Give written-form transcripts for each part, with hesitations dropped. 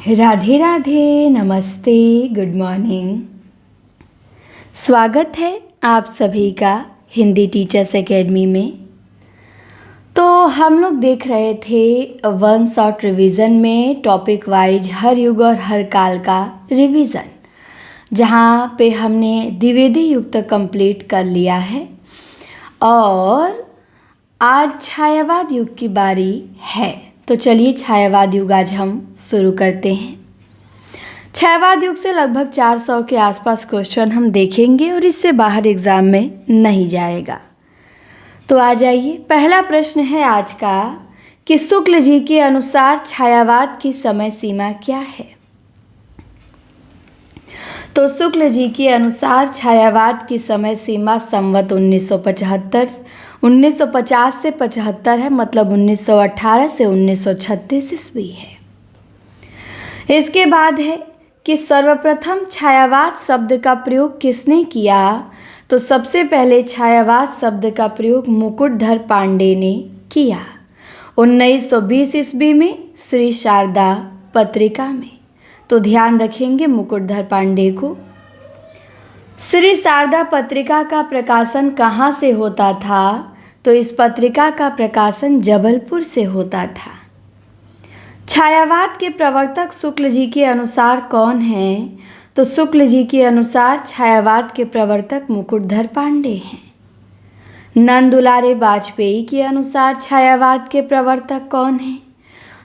राधे राधे, नमस्ते, good morning. स्वागत है आप सभी का हिंदी टीचर्स एकेडमी में। तो हम लोग देख रहे थे वन शॉट रिवीजन में टॉपिक वाइज हर युग और हर काल का रिवीजन, जहाँ पे हमने द्विवेदी युग तक कंप्लीट कर लिया है और आज छायावाद युग की बारी है। तो चलिए छायावाद युग आज हम शुरू करते हैं। छायावाद युग से लगभग 400 के आसपास क्वेश्चन हम देखेंगे और इससे बाहर एग्जाम में नहीं जाएगा। तो आ जाइए, पहला प्रश्न है आज का कि शुक्ल जी के अनुसार छायावाद की समय सीमा क्या है। तो शुक्ल जी के अनुसार छायावाद की समय सीमा संवत 1950 से 75 है, मतलब 1918 से 1936 ईस्वी है। इसके बाद है कि सर्वप्रथम छायावाद शब्द का प्रयोग किसने किया। तो सबसे पहले छायावाद शब्द का प्रयोग मुकुटधर पांडे ने किया 1920 ईस्वी में श्री शारदा पत्रिका में। तो ध्यान रखेंगे मुकुटधर पांडे को। श्री शारदा पत्रिका का प्रकाशन कहाँ से होता था। तो इस पत्रिका का प्रकाशन जबलपुर से होता था। छायावाद के प्रवर्तक शुक्ल जी के अनुसार कौन हैं। तो शुक्ल जी के अनुसार छायावाद के प्रवर्तक मुकुटधर पांडे हैं। नंदुलारे वाजपेयी के अनुसार छायावाद के प्रवर्तक कौन हैं।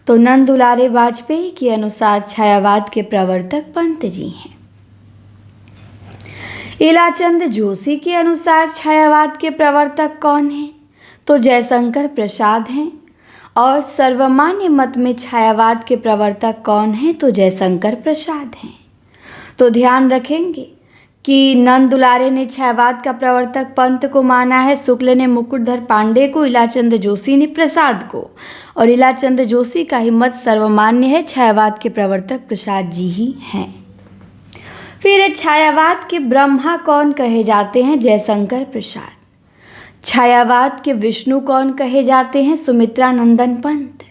तो नंदुलारे वाजपेयी के अनुसार छायावाद के प्रवर्तक पंत जी हैं। इलाचंद जोशी के अनुसार छायावाद के प्रवर्तक कौन हैं। तो जयशंकर प्रसाद हैं। और सर्वमान्य मत में छायावाद के प्रवर्तक कौन हैं। तो जयशंकर प्रसाद हैं। तो ध्यान रखेंगे कि नंदुलारे ने छायावाद का प्रवर्तक पंत को माना है, शुक्ल ने मुकुटधर पांडे को, इलाचंद जोशी ने प्रसाद को, और इलाचंद जोशी का ही मत सर्वमान्य है, छायावाद के प्रवर्तक प्रसाद जी ही हैं। फिर छायावाद के ब्रह्मा कौन कहे जाते हैं। जयशंकर प्रसाद। छायावाद के विष्णु कौन कहे जाते हैं। सुमित्रा नंदन पंत।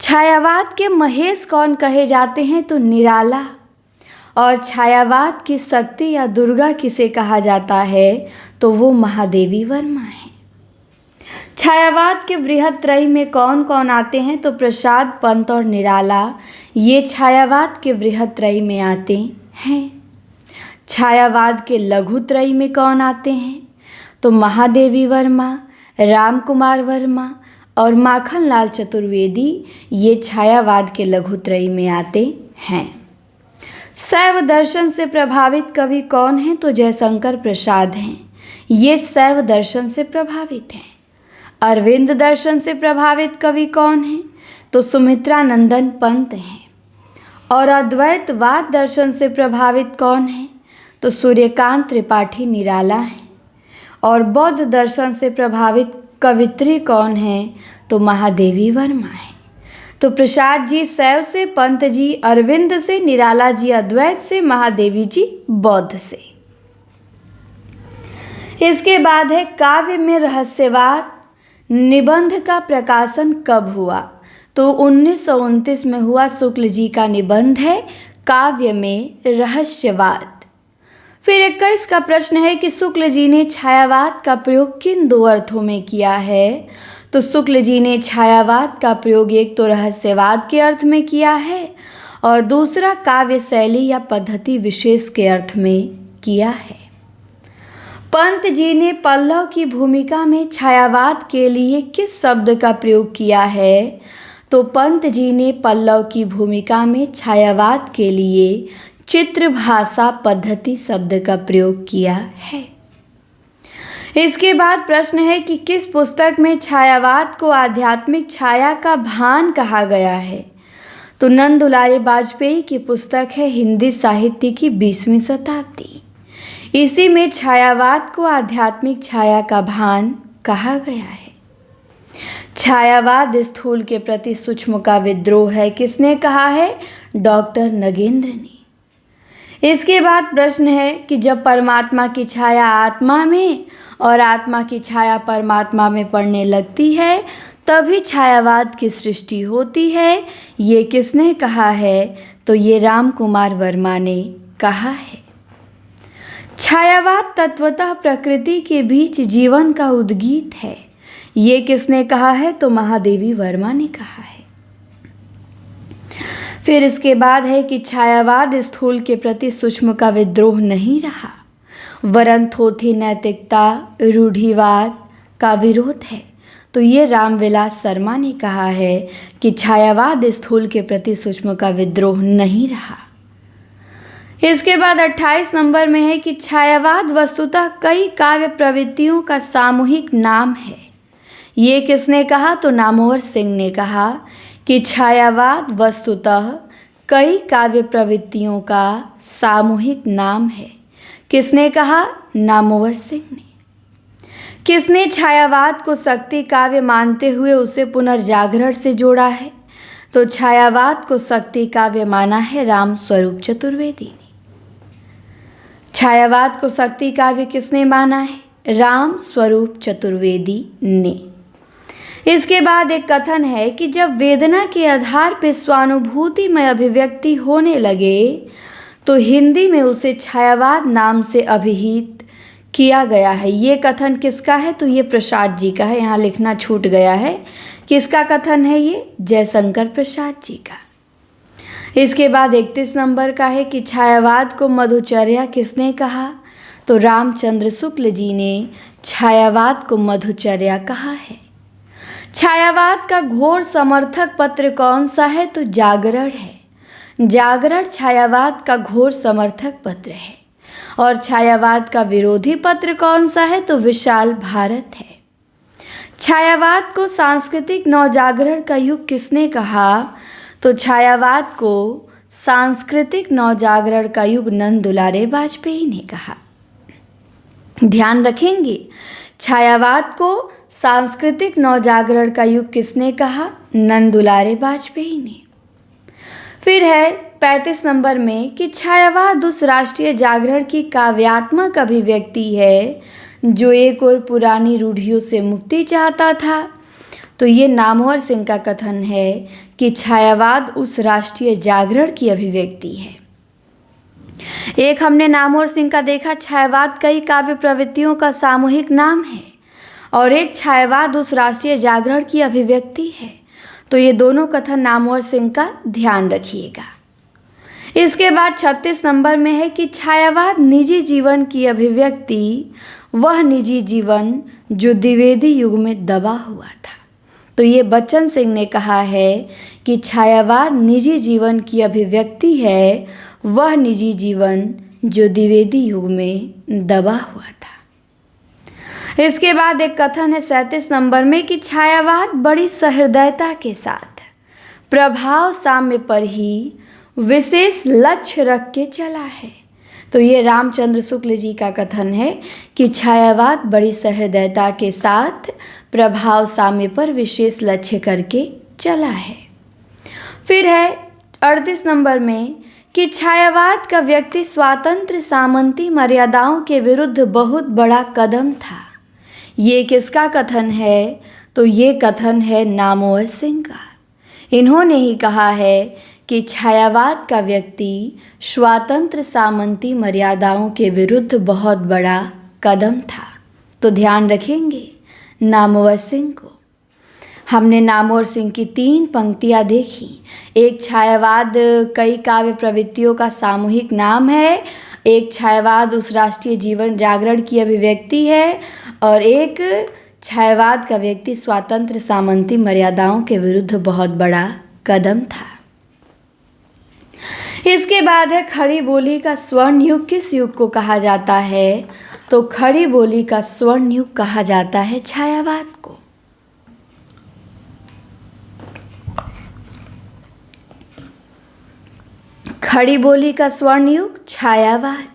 छायावाद के महेश कौन कहे जाते हैं। तो निराला। और छायावाद की शक्ति या दुर्गा किसे कहा जाता है। तो वो महादेवी वर्मा है। छायावाद के वृहद त्रयी में कौन कौन आते हैं। तो प्रसाद, पंत और निराला, ये छायावाद के वृहद त्रयी में आते हैं। छायावाद के लघु त्रयी में कौन आते हैं। तो महादेवी वर्मा, राम कुमार वर्मा और माखनलाल चतुर्वेदी, ये छायावाद के लघु त्रयी में आते हैं। शैव दर्शन से प्रभावित कवि कौन हैं। तो जयशंकर प्रसाद हैं, ये शैव दर्शन से प्रभावित हैं। अरविंद दर्शन से प्रभावित कवि कौन हैं। तो सुमित्रा नंदन पंत हैं। और अद्वैतवाद दर्शन से प्रभावित कौन हैं। तो सूर्यकांत त्रिपाठी निराला हैं। और बौद्ध दर्शन से प्रभावित कवित्री कौन हैं। तो महादेवी वर्मा है। तो प्रसाद जी शैव से, पंत जी अरविंद से, निराला जी अद्वैत से, महादेवी जी बौद्ध से। इसके बाद है काव्य में रहस्यवाद निबंध का प्रकाशन कब हुआ। तो 1929 में हुआ। शुक्ल जी का निबंध है काव्य में रहस्यवाद। फिर 21 का प्रश्न है कि शुक्ल जी ने छायावाद का प्रयोग किन दो अर्थों में किया है। तो शुक्ल जी ने छायावाद का प्रयोग एक तो रहस्यवाद के अर्थ में किया है और दूसरा काव्य शैली या पद्धति विशेष के अर्थ में किया है। पंत जी ने पल्लव की भूमिका में छायावाद के लिए किस शब्द का प्रयोग किया है। तो पंत जी ने पल्लव की भूमिका में छायावाद के लिए चित्र भाषा पद्धति शब्द का प्रयोग किया है। इसके बाद प्रश्न है कि किस पुस्तक में छायावाद को आध्यात्मिक छाया का भान कहा गया है। तो नंदुलारे वाजपेयी की पुस्तक है हिंदी साहित्य की 20वीं शताब्दी। इसी में छायावाद को आध्यात्मिक छाया का भान कहा गया है। छायावाद स्थूल के प्रति सूक्ष्म का विद्रोह है, किसने कहा है। डॉक्टर नगेंद्र ने। इसके बाद प्रश्न है कि जब परमात्मा की छाया आत्मा में और आत्मा की छाया परमात्मा में पड़ने लगती है तभी छायावाद की सृष्टि होती है। ये किसने कहा है? तो ये राम कुमार वर्मा ने कहा है। छायावाद तत्वतः प्रकृति के बीच जीवन का उद्गीत है। ये किसने कहा है? तो महादेवी वर्मा ने कहा है। फिर इसके बाद है कि छायावाद स्थूल के प्रति सूक्ष्म का विद्रोह नहीं रहा, वरन थोथी नैतिकता रूढ़िवाद का विरोध है। तो ये रामविलास शर्मा ने कहा है कि छायावाद स्थूल के प्रति सूक्ष्म का विद्रोह नहीं रहा। इसके बाद 28 नंबर में है कि छायावाद वस्तुतः कई काव्य प्रवृत्तियों का सामूहिक नाम है। ये किसने कहा? तो नामवर सिंह ने कहा कि छायावाद वस्तुतः कई काव्य प्रवृत्तियों का सामूहिक नाम है। किसने कहा? नामवर सिंह ने। किसने छायावाद को शक्ति काव्य मानते हुए उसे पुनर्जागरण से जोड़ा है? तो छायावाद को शक्ति काव्य माना है राम स्वरूप चतुर्वेदी ने। छायावाद को शक्ति काव्य किसने माना है? राम स्वरूप चतुर्वेदी ने। इसके बाद एक कथन है कि जब वेदना के आधार पर स्वानुभूति में अभिव्यक्ति होने लगे तो हिंदी में उसे छायावाद नाम से अभिहित किया गया है। ये कथन किसका है? तो ये प्रसाद जी का है। यहाँ लिखना छूट गया है। किसका कथन है ये? जयशंकर प्रसाद जी का। इसके बाद 31 नंबर का है कि छायावाद को मधुचर्या किसने कहा? तो रामचंद्र शुक्ल जी ने छायावाद को मधुचर्या कहा है। छायावाद का घोर समर्थक पत्र कौन सा है? तो जागरण है। जागरण छायावाद का घोर समर्थक पत्र है। और छायावाद का विरोधी पत्र कौन सा है? तो विशाल भारत है। छायावाद को सांस्कृतिक नवजागरण का युग किसने कहा? तो छायावाद को सांस्कृतिक नवजागरण का युग नंद दुलारे वाजपेयी ने कहा। ध्यान रखेंगे, छायावाद को सांस्कृतिक नवजागरण का युग किसने कहा? नंद दुलारे वाजपेयी ने। फिर है 35 नंबर में कि छायावाद उस राष्ट्रीय जागरण की काव्यात्मक अभिव्यक्ति है जो एक और पुरानी रूढ़ियों से मुक्ति चाहता था। तो ये नामवर सिंह का कथन है कि छायावाद उस राष्ट्रीय जागरण की अभिव्यक्ति है। एक हमने नामवर सिंह का देखा, छायावाद कई काव्य प्रवृत्तियों का सामूहिक नाम है, और एक छायावाद उस राष्ट्रीय जागरण की अभिव्यक्ति है। तो ये दोनों कथन नामवर सिंह का ध्यान रखिएगा। इसके बाद 36 नंबर में है कि छायावाद निजी जीवन की अभिव्यक्ति, वह निजी जीवन जो द्विवेदी युग में दबा हुआ था। तो ये बच्चन सिंह ने कहा है कि छायावाद निजी जीवन की अभिव्यक्ति है, वह निजी जीवन जो द्विवेदी युग में दबा हुआ था। इसके बाद एक कथन है 37 नंबर में कि छायावाद बड़ी सहृदयता के साथ प्रभाव साम्य पर ही विशेष लक्ष्य रख के चला है। तो ये रामचंद्र शुक्ल जी का कथन है कि छायावाद बड़ी सहृदयता के साथ प्रभाव साम्य पर विशेष लक्ष्य करके चला है। फिर है 38 नंबर में कि छायावाद का व्यक्ति स्वातंत्र्य सामंती मर्यादाओं के विरुद्ध बहुत बड़ा कदम था। ये किसका कथन है? तो ये कथन है नामवर सिंह का। इन्होंने ही कहा है कि छायावाद का व्यक्ति स्वातंत्र्य सामंती मर्यादाओं के विरुद्ध बहुत बड़ा कदम था। तो ध्यान रखेंगे नामवर सिंह को। हमने नामवर सिंह की 3 पंक्तियाँ देखी। एक छायावाद कई काव्य प्रवृत्तियों का सामूहिक नाम है, एक छायावाद उस राष्ट्रीय जीवन जागरण की अभिव्यक्ति है, और एक छायावाद का व्यक्ति स्वातंत्र्य सामंती मर्यादाओं के विरुद्ध बहुत बड़ा कदम था। इसके बाद है खड़ी बोली का स्वर्ण युग किस युग को कहा जाता है? तो खड़ी बोली का स्वर्ण युग कहा जाता है छायावाद को। खड़ी बोली का स्वर्ण युग छायावाद।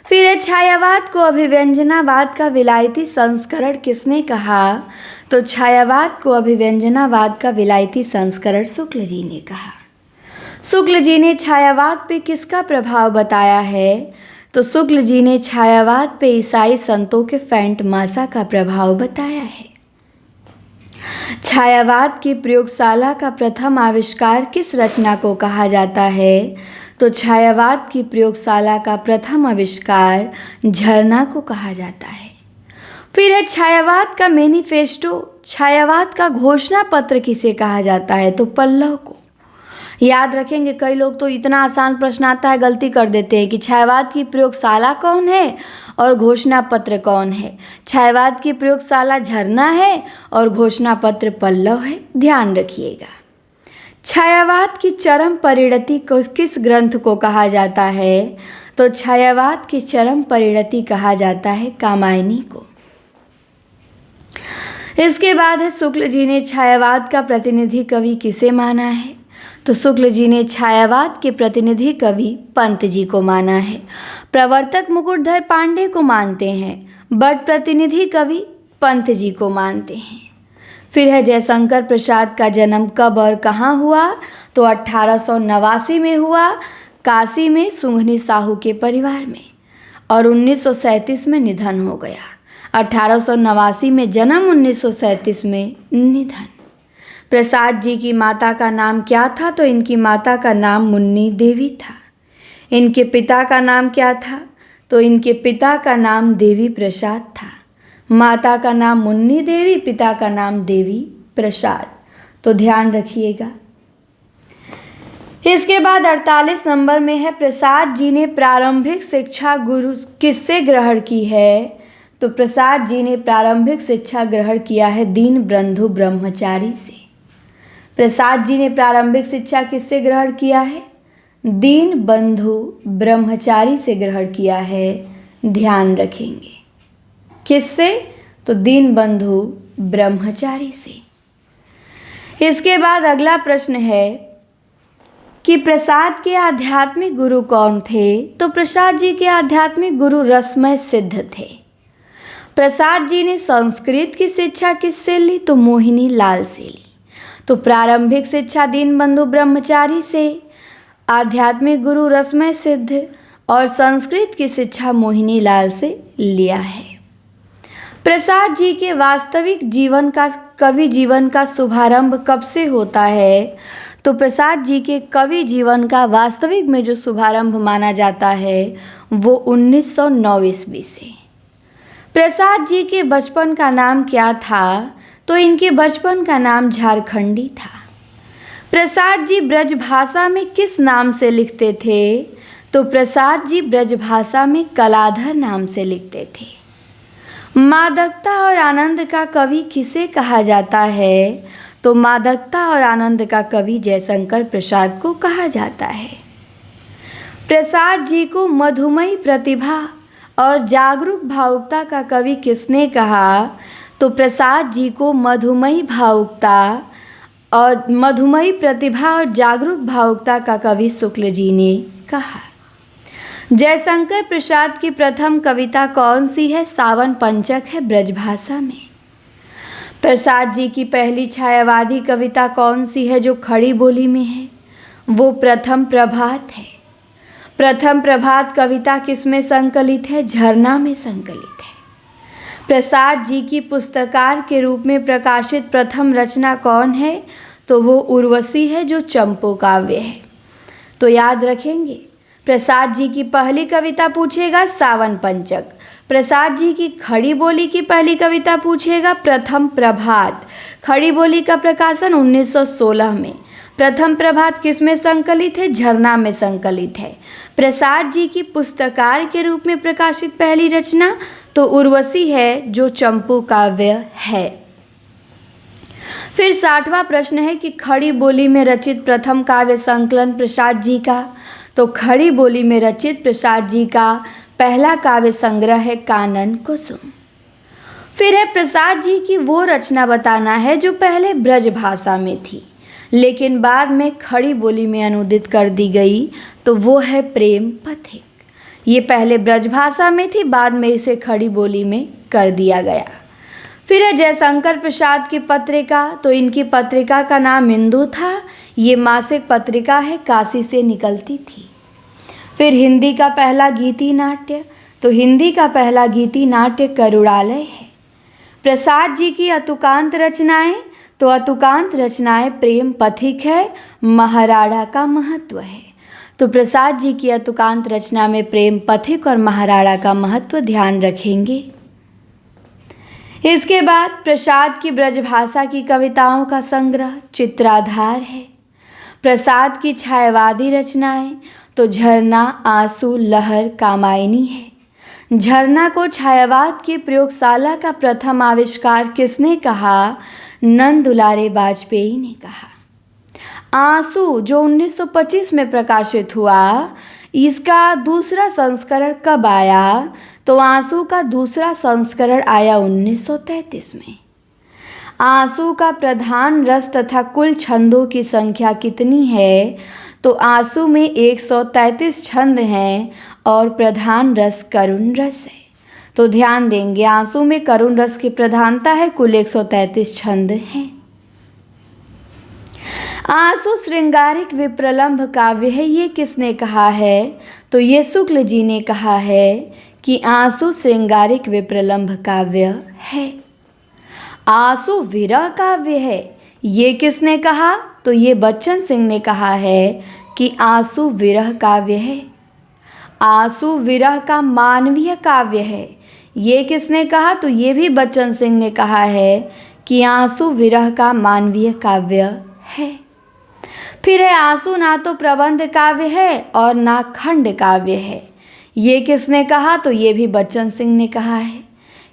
फिर है छायावाद को अभिव्यंजनावाद का विलायती संस्करण किसने कहा? तो छायावाद को अभिव्यंजनावाद का विलायती संस्करण शुक्ल जी ने कहा। शुक्ल जी ने छायावाद पे किसका प्रभाव बताया है? तो शुक्ल जी ने छायावाद पे ईसाई संतों के फेंट मासा का प्रभाव बताया है। छायावाद की प्रयोगशाला का प्रथम आविष्कार किस रचना को कहा जाता है? तो छायावाद की प्रयोगशाला का प्रथम आविष्कार झरना को कहा जाता है। फिर है छायावाद का मैनिफेस्टो, छायावाद का घोषणा पत्र किसे कहा जाता है? तो पल्लव को। याद रखेंगे, कई लोग तो इतना आसान प्रश्न आता है गलती कर देते हैं कि छायावाद की प्रयोगशाला कौन है और घोषणा पत्र कौन है। छायावाद की प्रयोगशाला झरना है और घोषणा पत्र पल्लव है, ध्यान रखिएगा। छायावाद की चरम परिणति को किस ग्रंथ को कहा जाता है? तो छायावाद की चरम परिणति कहा जाता है कामायनी को। इसके बाद है शुक्ल जी ने छायावाद का प्रतिनिधि कवि किसे माना है? तो शुक्ल जी ने छायावाद के प्रतिनिधि कवि पंत जी को माना है। प्रवर्तक मुकुटधर पांडे को मानते हैं, बट प्रतिनिधि कवि पंत जी को मानते हैं। फिर है जयशंकर प्रसाद का जन्म कब और कहाँ हुआ? तो 1889 में हुआ, काशी में सुंघनी साहू के परिवार में, और 1937 में निधन हो गया। 1889 में जन्म, 1937 में निधन। प्रसाद जी की माता का नाम क्या था? तो इनकी माता का नाम मुन्नी देवी था। इनके पिता का नाम क्या था? तो इनके पिता का नाम देवी प्रसाद था। माता का नाम मुन्नी देवी, पिता का नाम देवी प्रसाद, तो ध्यान रखिएगा। इसके बाद 48 नंबर में है प्रसाद जी ने प्रारंभिक शिक्षा गुरु किससे ग्रहण की है? तो प्रसाद जी ने प्रारंभिक शिक्षा ग्रहण किया है दीनबंधु ब्रह्मचारी से। प्रसाद जी ने प्रारंभिक शिक्षा किससे ग्रहण किया है? दीनबंधु ब्रह्मचारी से ग्रहण किया है, ध्यान रखेंगे। किससे? तो दीनबंधु ब्रह्मचारी से। इसके बाद अगला प्रश्न है कि प्रसाद के आध्यात्मिक गुरु कौन थे? तो प्रसाद जी के आध्यात्मिक गुरु रसमय सिद्ध थे। प्रसाद जी ने संस्कृत की शिक्षा किससे ली? तो मोहिनी लाल से ली। तो प्रारंभिक शिक्षा दीनबंधु ब्रह्मचारी से, आध्यात्मिक गुरु रसमय सिद्ध, और संस्कृत की शिक्षा मोहिनी लाल से लिया है। प्रसाद जी के वास्तविक कवि जीवन का शुभारंभ कब से होता है? तो प्रसाद जी के कवि जीवन का वास्तविक में जो शुभारंभ माना जाता है वो 1909 ईस्वी से। प्रसाद जी के बचपन का नाम क्या था? तो इनके बचपन का नाम झारखंडी था। प्रसाद जी ब्रजभाषा में किस नाम से लिखते थे? तो प्रसाद जी ब्रजभाषा में कलाधर नाम से लिखते थे। मादकता और आनंद का कवि किसे कहा जाता है? तो मादकता और आनंद का कवि जयशंकर प्रसाद को कहा जाता है। प्रसाद जी को मधुमयी प्रतिभा और जागरूक भावुकता का कवि किसने कहा? तो प्रसाद जी को मधुमयी प्रतिभा और जागरूक भावुकता का कवि शुक्ल जी ने कहा। जयशंकर प्रसाद की प्रथम कविता कौन सी है? सावन पंचक है ब्रजभाषा में। प्रसाद जी की पहली छायावादी कविता कौन सी है जो खड़ी बोली में है? वो प्रथम प्रभात है। प्रथम प्रभात कविता किसमें संकलित है? झरना में संकलित है। प्रसाद जी की पुस्तकार के रूप में प्रकाशित प्रथम रचना कौन है? तो वो उर्वशी है जो चंपू काव्य है। तो याद रखेंगे, प्रसाद जी की पहली कविता पूछेगा सावन पंचक, प्रसाद जी की खड़ी बोली की पहली कविता पूछेगा प्रथम प्रभात। खड़ी बोली का प्रकाशन 1916 में। प्रथम प्रभात किस में संकलित है? झरना में संकलित है। प्रसाद जी की पुस्तकार के रूप में प्रकाशित पहली रचना तो उर्वशी है जो चंपू काव्य है। फिर 60वां प्रश्न है कि खड़ी बोली में रचित प्रथम काव्य संकलन प्रसाद जी का। तो खड़ी बोली में रचित प्रसाद जी का पहला काव्य संग्रह है कानन कुसुम। फिर है प्रसाद जी की वो रचना बताना है जो पहले ब्रज भाषा में थी लेकिन बाद में खड़ी बोली में अनुदित कर दी गई, तो वो है प्रेम पथिक। ये पहले ब्रजभाषा में थी, बाद में इसे खड़ी बोली में कर दिया गया। फिर है जयशंकर प्रसाद की पत्रिका। तो इनकी पत्रिका का नाम इंदु था। ये मासिक पत्रिका है, काशी से निकलती थी। फिर हिंदी का पहला गीति नाट्य। तो हिंदी का पहला गीति नाट्य करुणालय है। प्रसाद जी की अतुकांत रचनाएं। तो अतुकांत रचनाएं प्रेम पथिक है, महाराड़ा का महत्व है। तो प्रसाद जी की अतुकांत रचना में प्रेम पथिक और महाराड़ा का महत्व ध्यान रखेंगे। इसके बाद प्रसाद की ब्रजभाषा की कविताओं का संग्रह चित्राधार है। प्रसाद की छायावादी रचनाएं तो झरना, आंसू, लहर, कामायनी है। झरना को छायावाद की प्रयोगशाला का प्रथम आविष्कार किसने कहा? नंद दुलारे वाजपेयी ने कहा। आंसू जो 1925 में प्रकाशित हुआ, इसका दूसरा संस्करण कब आया? तो आंसू का दूसरा संस्करण आया 1933 में। आंसू का प्रधान रस तथा कुल छंदों की संख्या कितनी है? तो आंसू में 133 छंद हैं और प्रधान रस करुण रस है। तो ध्यान देंगे, आंसू में करुण रस की प्रधानता है, कुल 133 छंद हैं। आंसू श्रृंगारिक विप्रलंभ काव्य है, ये किसने कहा है? तो ये शुक्ल जी ने कहा है कि आंसू श्रृंगारिक विप्रलंभ काव्य है। आंसू विरह काव्य है, ये किसने कहा? तो ये बच्चन सिंह ने कहा है कि आंसू विरह काव्य है। आंसू विरह का मानवीय काव्य है, ये किसने कहा? तो ये भी बच्चन सिंह ने कहा है कि आंसू विरह का मानवीय काव्य है। फिर है आंसू ना तो प्रबंध काव्य है और ना खंड काव्य है, ये किसने कहा? तो ये भी बच्चन सिंह ने कहा है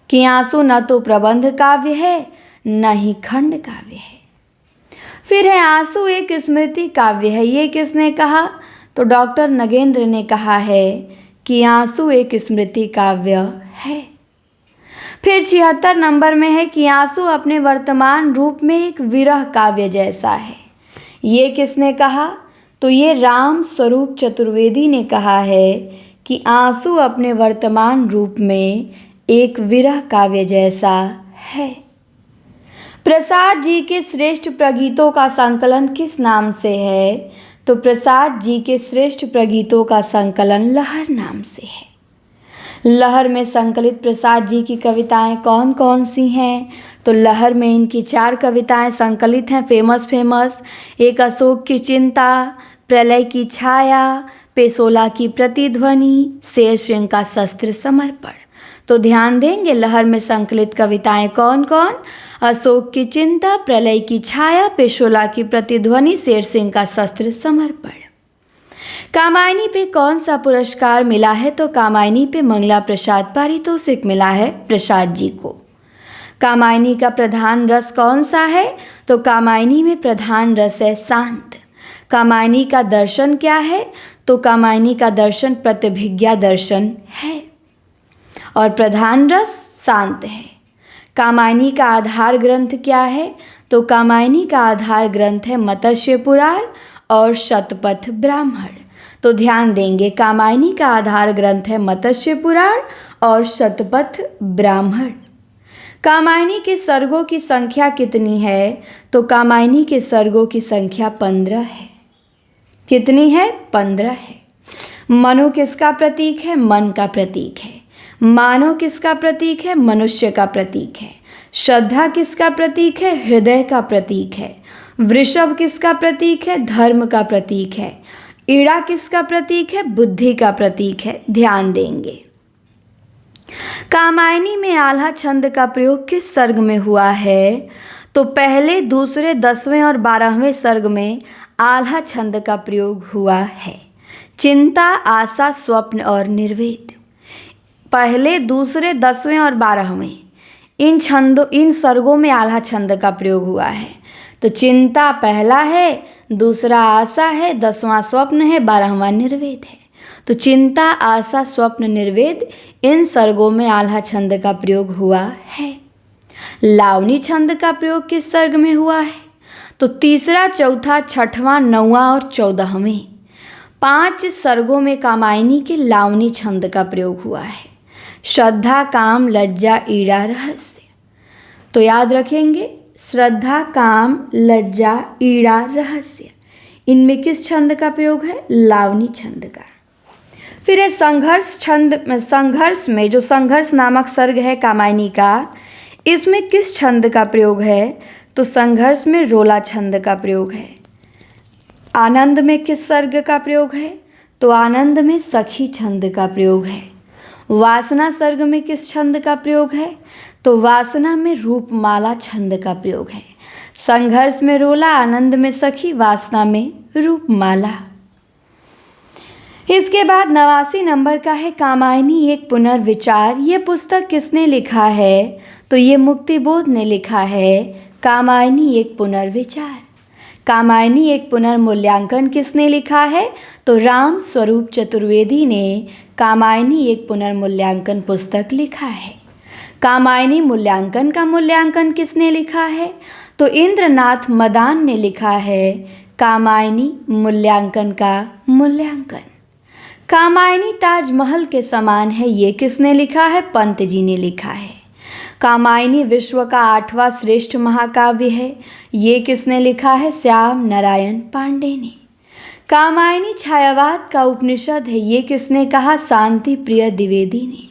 कि आंसू न तो प्रबंध काव्य है न ही खंड काव्य है। फिर है आंसू एक स्मृति काव्य है, ये किसने कहा? तो डॉक्टर नगेंद्र ने कहा है कि आंसू एक स्मृति काव्य है। फिर 76 नंबर में है कि आंसू अपने वर्तमान रूप में एक विरह काव्य जैसा है, ये किसने कहा? तो ये राम स्वरूप चतुर्वेदी ने कहा है कि आंसू अपने वर्तमान रूप में एक विरह काव्य जैसा है। प्रसाद जी के श्रेष्ठ प्रगीतों का संकलन किस नाम से है? तो प्रसाद जी के श्रेष्ठ प्रगीतों का संकलन लहर नाम से है। लहर में संकलित प्रसाद जी की कविताएं कौन कौन सी हैं? तो लहर में इनकी 4 कविताएं संकलित हैं, फेमस। एक अशोक की चिंता, प्रलय की छाया, पेशोला की प्रतिध्वनि, शेर सिंह का शस्त्र समर्पण। तो ध्यान देंगे, लहर में संकलित कविताएं कौन कौन? अशोक की चिंता, प्रलय की छाया, पेशोला की प्रतिध्वनि, शेर सिंह का शस्त्र समर्पण। कामायनी पे कौन सा पुरस्कार मिला है? तो कामायनी पे मंगला प्रसाद पारितोषिक मिला है प्रसाद जी को। कामायनी का प्रधान रस कौन सा है? तो कामायनी में प्रधान रस है शांत। कामायनी का दर्शन क्या है? तो कामायनी का दर्शन प्रतिभिज्ञा दर्शन है और प्रधान रस शांत है। कामायनी का आधार ग्रंथ क्या है? तो कामायनी का आधार ग्रंथ है मत्स्य पुराण और शतपथ ब्राह्मण। तो ध्यान देंगे, कामायनी का आधार ग्रंथ है मत्स्य पुराण और शतपथ ब्राह्मण। कामायनी के सर्गों की संख्या कितनी है? तो कामायनी के सर्गों की संख्या 15 है। कितनी है? 15 है। मनु किसका प्रतीक है? मन का प्रतीक है। मानव किसका प्रतीक है? मनुष्य का प्रतीक है। श्रद्धा किसका प्रतीक है? हृदय का प्रतीक है। वृषभ किसका प्रतीक है? धर्म का प्रतीक है। ईड़ा किसका प्रतीक है? बुद्धि का प्रतीक है। ध्यान देंगे, कामायनी में आल्हा छंद का प्रयोग किस सर्ग में हुआ है? तो पहले, दूसरे, 10वें और 12वें सर्ग में आल्हा छंद का प्रयोग हुआ है। चिंता, आशा, स्वप्न और निर्वेद, पहले, दूसरे, 10वें और 12वें इन सर्गों में आल्हा छंद का प्रयोग हुआ है। तो चिंता पहला है, दूसरा आशा है, 10वां स्वप्न है, 12वां निर्वेद है। तो चिंता, आशा, स्वप्न, निर्वेद इन सर्गों में आल्हा छंद का प्रयोग हुआ है। लावनी छंद का प्रयोग किस सर्ग में हुआ है? तो तीसरा, चौथा, 6वां, 9वां और 14वें 5 सर्गों में कामायनी के लावनी छंद का प्रयोग हुआ है। श्रद्धा, काम, लज्जा, ईड़ा, रहस्य। तो याद रखेंगे, श्रद्धा, काम, लज्जा, ईड़ा, रहस्य, इनमें किस छंद का प्रयोग है? लावनी छंद का। फिर है संघर्ष छंद। संघर्ष में जो संघर्ष नामक सर्ग है कामायनी का, इसमें किस छंद का प्रयोग है? तो संघर्ष में रोला छंद का प्रयोग है। आनंद में किस सर्ग का प्रयोग है? तो आनंद में सखी छंद का प्रयोग है। वासना सर्ग में किस छंद का प्रयोग है? तो वासना में रूपमाला छंद का प्रयोग है। संघर्ष में रोला, आनंद में सखी, वासना में रूपमाला। इसके बाद 89 नंबर का है कामायनी एक पुनर्विचार। ये पुस्तक किसने लिखा है? तो ये मुक्तिबोध ने लिखा है कामायनी एक पुनर्विचार। कामायनी एक पुनर्मूल्यांकन किसने लिखा है? तो राम स्वरूप चतुर्वेदी ने कामायनी एक पुनर्मूल्यांकन पुस्तक लिखा है। कामायनी मूल्यांकन का मूल्यांकन किसने लिखा है? तो इंद्रनाथ मदान ने लिखा है कामायनी मूल्यांकन का मूल्यांकन। कामायनी ताजमहल के समान है, ये किसने लिखा है? पंत जी ने लिखा है। कामायनी विश्व का 8वां श्रेष्ठ महाकाव्य है, ये किसने लिखा है? श्याम नारायण पांडे ने। कामायनी छायावाद का उपनिषद है, ये किसने कहा? शांति प्रिय द्विवेदी ने।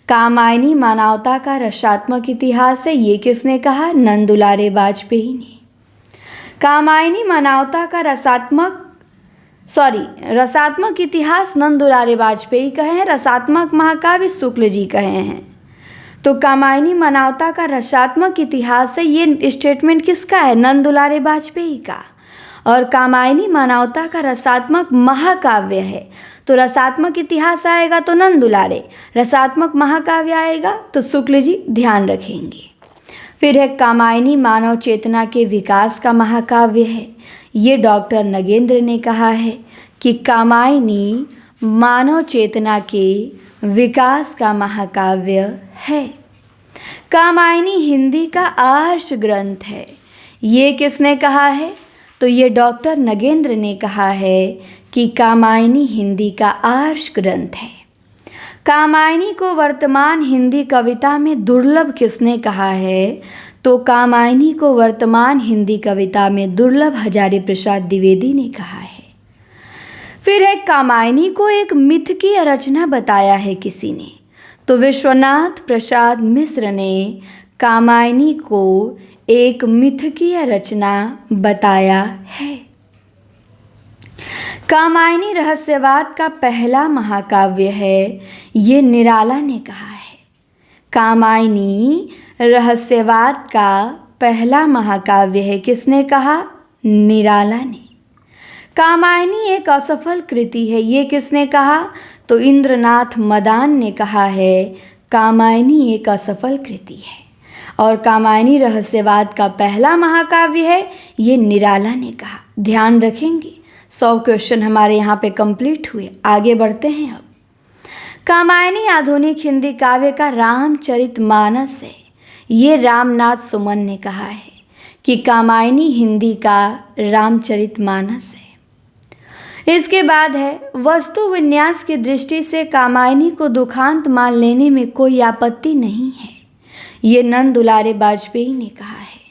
कामायनी मानवता का रसात्मक इतिहास है, ये किसने कहा? नंद दुलारे वाजपेयी ने। कामायनी मानवता का रसात्मक इतिहास नंद दुलारे वाजपेयी कहे हैं, रसात्मक महाकाव्य शुक्ल जी कहे हैं। तो कामायनी मानवता का रसात्मक इतिहास है, ये स्टेटमेंट किसका है? नंद दुलारे वाजपेयी का। और कामायनी मानवता का रसात्मक महाकाव्य है, तो रसात्मक इतिहास आएगा तो नंद दुलारे, रसात्मक महाकाव्य आएगा तो शुक्ल जी, ध्यान रखेंगे। फिर है कामायनी मानव चेतना के विकास का महाकाव्य है, ये डॉक्टर नगेंद्र ने कहा है कि कामायनी मानव चेतना के विकास का महाकाव्य है। कामायनी हिंदी का आर्ष ग्रंथ है, ये किसने कहा है? तो ये डॉक्टर नगेंद्र ने कहा है कि कामायनी हिंदी का आर्ष ग्रंथ है। कामायनी को वर्तमान हिंदी कविता में दुर्लभ किसने कहा है? तो कामायनी को वर्तमान हिंदी कविता में दुर्लभ हजारी प्रसाद द्विवेदी ने कहा है। फिर है कामायनी को एक मिथकीय रचना बताया है किसी ने, तो विश्वनाथ प्रसाद मिश्र ने कामायनी को एक मिथकीय रचना बताया है। कामायनी रहस्यवाद का पहला महाकाव्य है, ये निराला ने कहा है। कामायनी रहस्यवाद का पहला महाकाव्य है, किसने कहा? निराला ने। कामायनी एक असफल कृति है, ये किसने कहा? तो इंद्रनाथ मदान ने कहा है कामायनी एक असफल कृति है। और कामायनी रहस्यवाद का पहला महाकाव्य है, ये निराला ने कहा। ध्यान रखेंगे। 100 क्वेश्चन हमारे यहाँ पे कंप्लीट हुए। आगे बढ़ते हैं अब। कामायनी आधुनिक हिंदी काव्य का रामचरितमानस है, ये रामनाथ सुमन ने कहा है कि कामायनी हिंदी का रामचरितमानस है। इसके बाद है वस्तु विन्यास की दृष्टि से कामायनी को दुखांत मान लेने में कोई आपत्ति नहीं है, ये नंद दुलारे वाजपेयी ने कहा है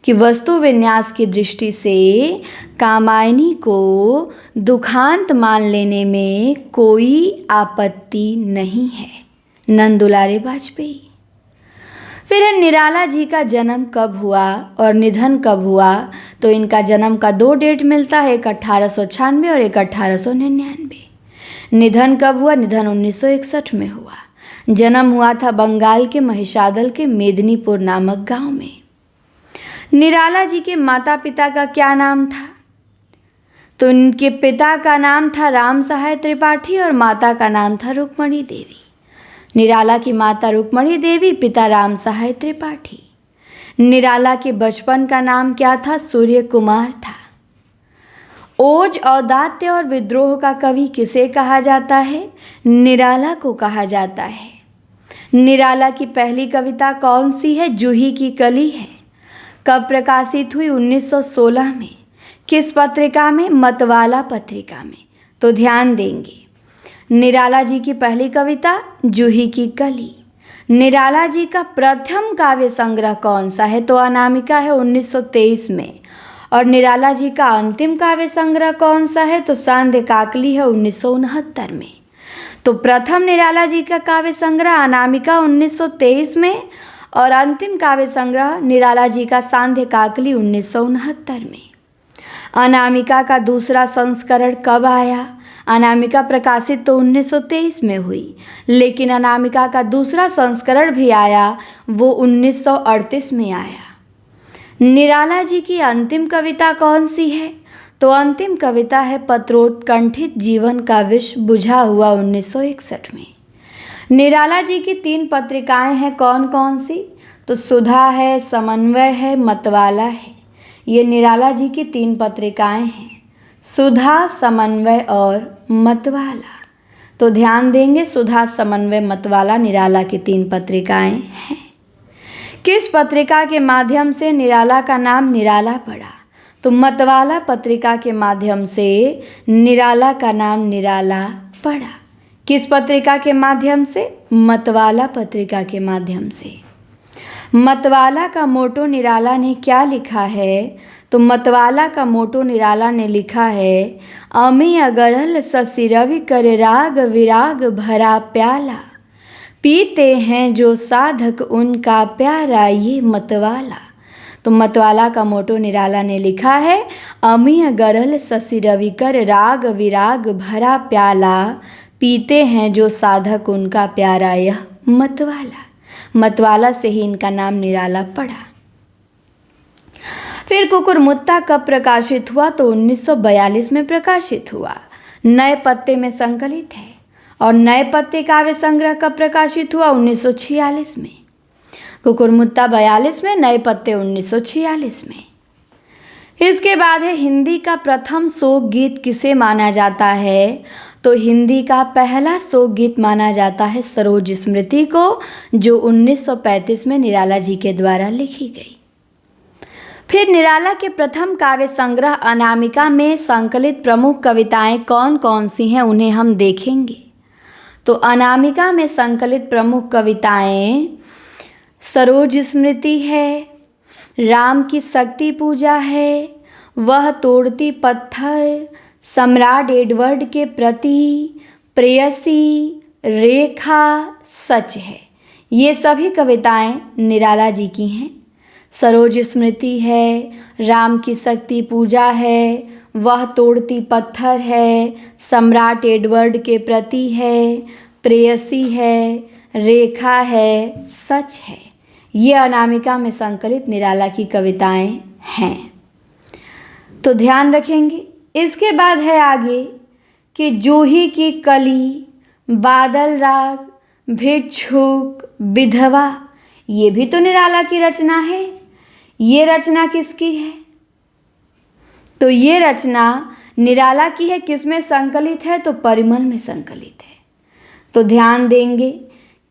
कि वस्तु विन्यास की दृष्टि से कामायनी को दुखांत मान लेने में कोई आपत्ति नहीं है, नंद दुलारे वाजपेयी। फिर है निराला जी का जन्म कब हुआ और निधन कब हुआ? तो इनका जन्म का 2 डेट मिलता है, एक 1896 और एक 1899। निधन कब हुआ? निधन 1961 में हुआ। जन्म हुआ था बंगाल के महिषादल के मेदिनीपुर नामक गांव में। निराला जी के माता पिता का क्या नाम था? तो इनके पिता का नाम था राम सहाय त्रिपाठी और माता का नाम था रुक्मणी देवी। निराला की माता रुक्मणी देवी, पिता राम सहाय त्रिपाठी। निराला के बचपन का नाम क्या था? सूर्य कुमार था। ओज, औदात्य और विद्रोह का कवि किसे कहा जाता है? निराला को कहा जाता है। निराला की पहली कविता कौन सी है? जूही की कली है। कब प्रकाशित हुई? 1916 में। किस पत्रिका में? मतवाला पत्रिका में। तो ध्यान देंगे, निराला जी की पहली कविता जूही की कली। निराला जी का प्रथम काव्य संग्रह कौन सा है? तो अनामिका है 1923 में। और निराला जी का अंतिम काव्य संग्रह कौन सा है? तो सांध्य काकली है 1969 में। तो प्रथम निराला जी का काव्य संग्रह अनामिका 1923 में और अंतिम काव्य संग्रह निराला जी का सांध्य काकली 1969 में। अनामिका का दूसरा संस्करण कब आया? अनामिका प्रकाशित तो 1923 में हुई, लेकिन अनामिका का दूसरा संस्करण भी आया, वो 1938 में आया। निराला जी की अंतिम कविता कौन सी है? तो अंतिम कविता है पत्रोत्कंठित जीवन का विष बुझा हुआ 1961 में। निराला जी की 3 पत्रिकाएं हैं, कौन कौन सी? तो सुधा है, समन्वय है, मतवाला है। ये निराला जी की 3 पत्रिकाएं हैं, सुधा, समन्वय और मतवाला। तो ध्यान देंगे, सुधा, समन्वय, मतवाला निराला की 3 पत्रिकाएं हैं। किस पत्रिका के माध्यम से निराला का नाम निराला पड़ा? तो मतवाला पत्रिका के माध्यम से निराला का नाम निराला पड़ा। किस पत्रिका के माध्यम से? मतवाला पत्रिका के माध्यम से। मतवाला का मोटो निराला ने क्या लिखा है? तो मतवाला का मोटो निराला ने लिखा है, अमी अगरल ससी रवि कर राग विराग भरा प्याला, पीते हैं जो साधक उनका प्यारा ये मतवाला। तो मतवाला का मोटो निराला ने लिखा है, अमी अगरल ससी रवि कर राग विराग भरा प्याला, पीते हैं जो साधक उनका प्यारा यह मतवाला। मतवाला से ही इनका नाम निराला पड़ा। फिर कुकुरमुत्ता कब प्रकाशित हुआ? तो 1942 में प्रकाशित हुआ, नए पत्ते में संकलित है। और नए पत्ते काव्य संग्रह कब प्रकाशित हुआ? 1946 में। कुकुरमुत्ता 42 में, नए पत्ते 1946 में। इसके बाद है हिंदी का प्रथम शोक गीत किसे माना जाता है? तो हिंदी का पहला शोक गीत माना जाता है सरोज स्मृति को, जो 1935 में निराला जी के द्वारा लिखी गई। फिर निराला के प्रथम काव्य संग्रह अनामिका में संकलित प्रमुख कविताएं कौन कौन सी हैं, उन्हें हम देखेंगे। तो अनामिका में संकलित प्रमुख कविताएं सरोज स्मृति है, राम की शक्ति पूजा है, वह तोड़ती पत्थर, सम्राट एडवर्ड के प्रति, प्रेयसी, रेखा, सच है। ये सभी कविताएं निराला जी की हैं। सरोज स्मृति है, राम की शक्ति पूजा है, वह तोड़ती पत्थर है, सम्राट एडवर्ड के प्रति है, प्रेयसी है, रेखा है, सच है। ये अनामिका में संकलित निराला की कविताएं हैं। तो ध्यान रखेंगे। इसके बाद है आगे कि जूही की कली, बादल राग, भिक्षुक, विधवा, ये भी तो निराला की रचना है। ये रचना किसकी है? तो ये रचना निराला की है। किसमें संकलित है? तो परिमल में संकलित है। तो ध्यान देंगे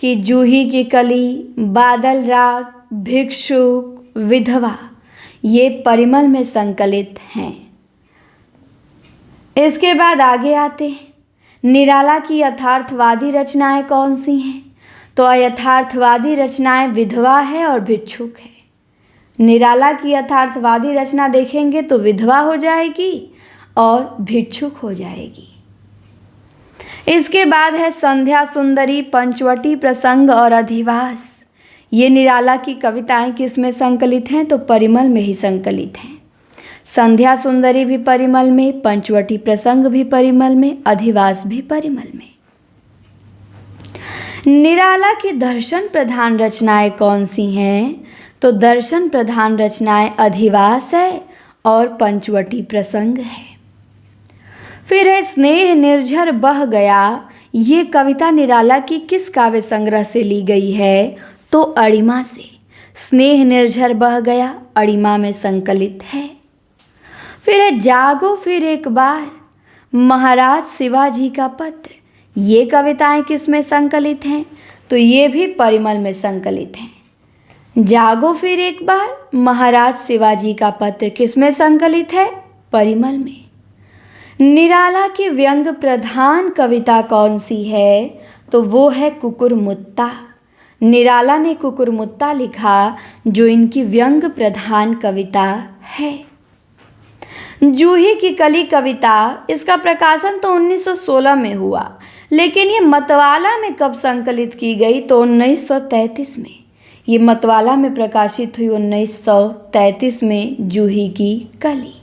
कि जूही की कली, बादल राग, भिक्षुक, विधवा, ये परिमल में संकलित हैं। इसके बाद आगे आते हैं निराला की यथार्थवादी रचनाएं कौन सी हैं? तो यथार्थवादी रचनाएं विधवा है और भिक्षुक है। निराला की यथार्थवादी रचना देखेंगे तो विधवा हो जाएगी और भिक्षुक हो जाएगी। इसके बाद है संध्या सुंदरी, पंचवटी प्रसंग और अधिवास। ये निराला की कविताएं किस में संकलित हैं? तो परिमल में ही संकलित हैं। संध्या सुंदरी भी परिमल में, पंचवटी प्रसंग भी परिमल में, अधिवास भी परिमल में। निराला की दर्शन प्रधान रचनाएं कौन सी हैं? तो दर्शन प्रधान रचनाएं अधिवास है और पंचवटी प्रसंग है। फिर है स्नेह निर्झर बह गया। ये कविता निराला की किस काव्य संग्रह से ली गई है? तो अड़िमा से। स्नेह निर्झर बह गया अड़िमा में संकलित है। फिर है जागो फिर एक बार, महाराज शिवाजी का पत्र। ये कविताएं किस में संकलित हैं? तो ये भी परिमल में संकलित हैं। जागो फिर एक बार, महाराज शिवाजी का पत्र किस में संकलित है? परिमल में। निराला की व्यंग प्रधान कविता कौन सी है? तो वो है कुकुरमुत्ता। निराला ने कुकुरमुत्ता लिखा, जो इनकी व्यंग प्रधान कविता है। जूही की कली कविता, इसका प्रकाशन तो 1916 में हुआ, लेकिन ये मतवाला में कब संकलित की गई? तो 1933 में। ये मतवाला में प्रकाशित हुई 1933 में जूही की कली।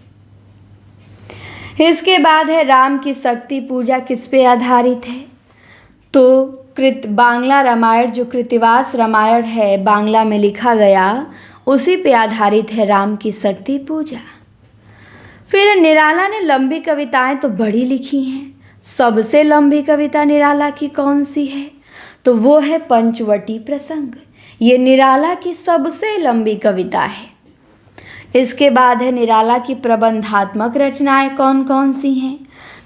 इसके बाद है राम की शक्ति पूजा किस पे आधारित है? तो बांग्ला रामायण जो कृतिवास रामायण है बांग्ला में लिखा गया उसी पे आधारित है राम की शक्ति पूजा। फिर निराला ने लंबी कविताएं तो बड़ी लिखी हैं। सबसे लंबी कविता निराला की कौन सी है? तो वो है पंचवटी प्रसंग। ये निराला की सबसे लंबी कविता है। इसके बाद है निराला की प्रबंधात्मक रचनाएं कौन कौन सी हैं?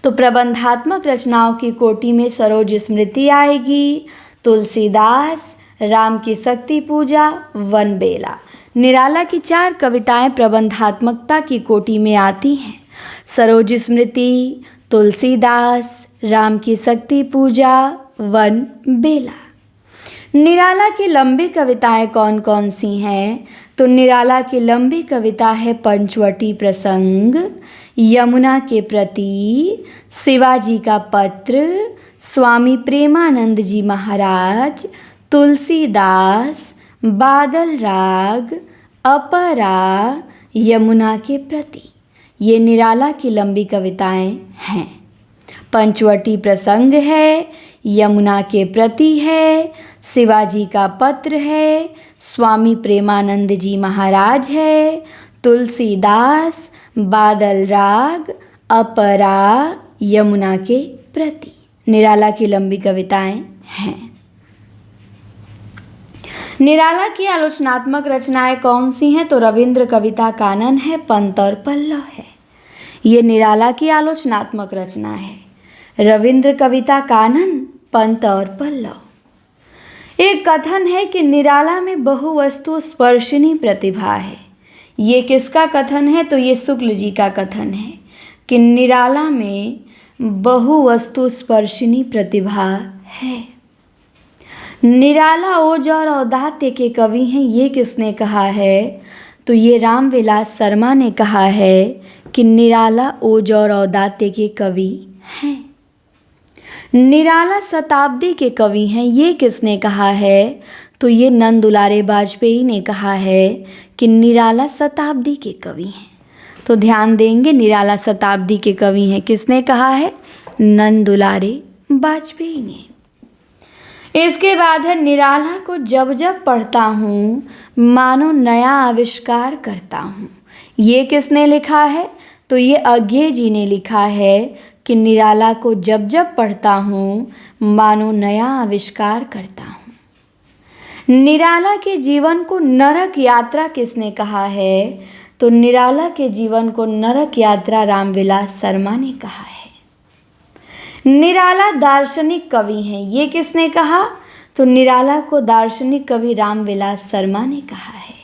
तो प्रबंधात्मक रचनाओं की कोटि में सरोज स्मृति आएगी, तुलसीदास, राम की शक्ति पूजा, वनबेला। निराला की 4 कविताएं प्रबंधात्मकता की कोटि में आती हैं। सरोज स्मृति, तुलसीदास, राम की शक्ति पूजा, वनबेला। निराला की लंबी कविताएं कौन कौन सी हैं? तो निराला की लंबी कविता है पंचवटी प्रसंग, यमुना के प्रति, शिवाजी का पत्र, स्वामी प्रेमानंद जी महाराज, तुलसीदास, बादल राग, अपरा, यमुना के प्रति। ये निराला की लंबी कविताएं हैं। पंचवटी प्रसंग है, यमुना के प्रति है, शिवाजी का पत्र है, स्वामी प्रेमानंद जी महाराज है, तुलसीदास, बादल राग, अपरा, यमुना के प्रति। निराला की लंबी कविताएं हैं। निराला की आलोचनात्मक रचनाएं कौन सी हैं? तो रविंद्र कविता कानन है, पंत और पल्लव है। ये निराला की आलोचनात्मक रचना है। रविंद्र कविता कानन, पंत और पल्लव। एक कथन है कि निराला में बहुवस्तु स्पर्शिनी प्रतिभा है। ये किसका कथन है? तो ये शुक्ल जी का कथन है कि निराला में बहुवस्तु स्पर्शिनी प्रतिभा है। निराला ओज और औदात्य के कवि हैं। ये किसने कहा है? तो ये रामविलास शर्मा ने कहा है कि निराला ओज और औदात्य के कवि हैं। निराला शताब्दी के कवि हैं। ये किसने कहा है? तो ये नंद दुलारे वाजपेयी ने कहा है कि निराला शताब्दी के कवि हैं। तो ध्यान देंगे, निराला शताब्दी के कवि हैं। किसने कहा है? नंद दुलारे वाजपेयी ने। इसके बाद है निराला को जब जब पढ़ता हूँ मानो नया आविष्कार करता हूँ। ये किसने लिखा है? तो ये अज्ञे जी ने लिखा है कि निराला को जब जब पढ़ता हूँ मानो नया आविष्कार करता हूँ। निराला के जीवन को नरक यात्रा किसने कहा है? तो निराला के जीवन को नरक यात्रा रामविलास शर्मा ने कहा है। निराला दार्शनिक कवि हैं। ये किसने कहा? तो निराला को दार्शनिक कवि रामविलास शर्मा ने कहा है।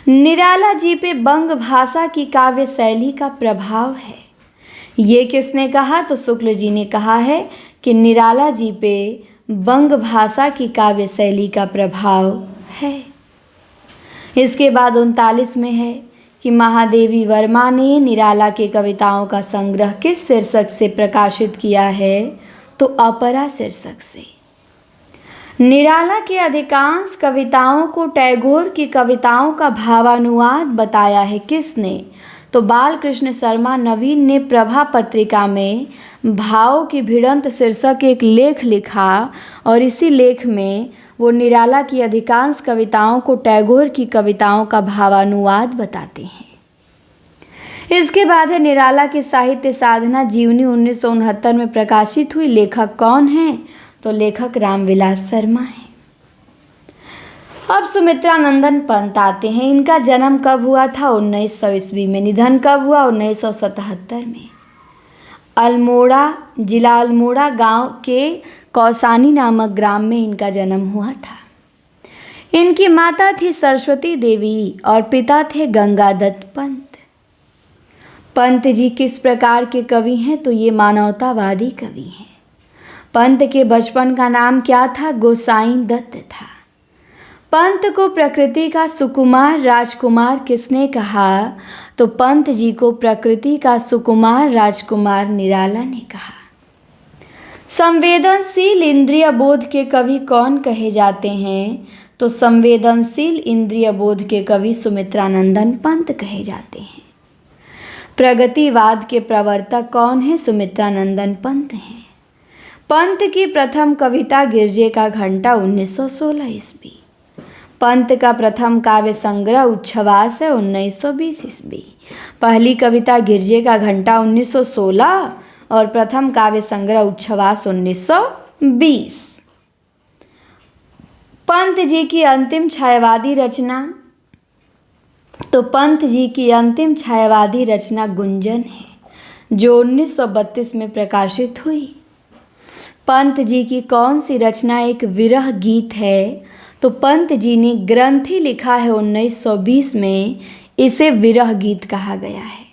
निराला जी पे बंग भाषा की काव्य शैली का प्रभाव है। ये किसने कहा? तो शुक्ल जी ने कहा है कि निराला जी पे बंग भाषा की काव्य शैली का प्रभाव है। इसके बाद 39 में है कि महादेवी वर्मा ने निराला के कविताओं का संग्रह किस शीर्षक से प्रकाशित किया है? तो अपरा शीर्षक से। निराला की अधिकांश कविताओं को टैगोर की कविताओं का भावानुवाद बताया है। किसने? तो बालकृष्ण शर्मा नवीन ने प्रभा पत्रिका में भाव की भिड़ंत शीर्षक एक लेख लिखा और इसी लेख में वो निराला की अधिकांश कविताओं को टैगोर की कविताओं का भावानुवाद बताते हैं। इसके बाद है निराला की साहित्य साधना जीवनी 1969 में प्रकाशित हुई। लेखक कौन है? तो लेखक रामविलास शर्मा है। अब सुमित्रा नंदन पंत आते हैं। इनका जन्म कब हुआ था? 1900 ईस्वी में। निधन कब हुआ? 1977 में। अल्मोड़ा, जिला अल्मोड़ा गांव के कौसानी नामक ग्राम में इनका जन्म हुआ था। इनकी माता थी सरस्वती देवी और पिता थे गंगादत्त पंत। पंत जी किस प्रकार के कवि हैं? तो ये मानवतावादी कवि हैं। पंत के बचपन का नाम क्या था? गोसाई दत्त था। पंत को प्रकृति का सुकुमार राजकुमार किसने कहा? तो पंत जी को प्रकृति का सुकुमार राजकुमार निराला ने कहा। संवेदनशील इंद्रिय बोध के कवि कौन कहे जाते हैं? तो संवेदनशील इंद्रिय बोध के कवि सुमित्रानंदन पंत कहे जाते हैं। प्रगतिवाद के प्रवर्तक कौन है? सुमित्रानंदन पंत हैं। पंत की प्रथम कविता गिरजे का घंटा 1916 ईस्वी। पंत का प्रथम काव्य संग्रह उच्छ्वास है 1920 ईस्वी। पहली कविता गिरजे का घंटा 1916 और प्रथम काव्य संग्रह उच्छ्वास 1920। पंत जी की अंतिम छायावादी रचना, तो पंत जी की अंतिम छायावादी रचना गुंजन है, जो 1932 में प्रकाशित हुई। पंत जी की कौन सी रचना एक विरह गीत है? तो पंत जी ने ग्रंथ ही लिखा है 1920 में, इसे विरह गीत कहा गया है।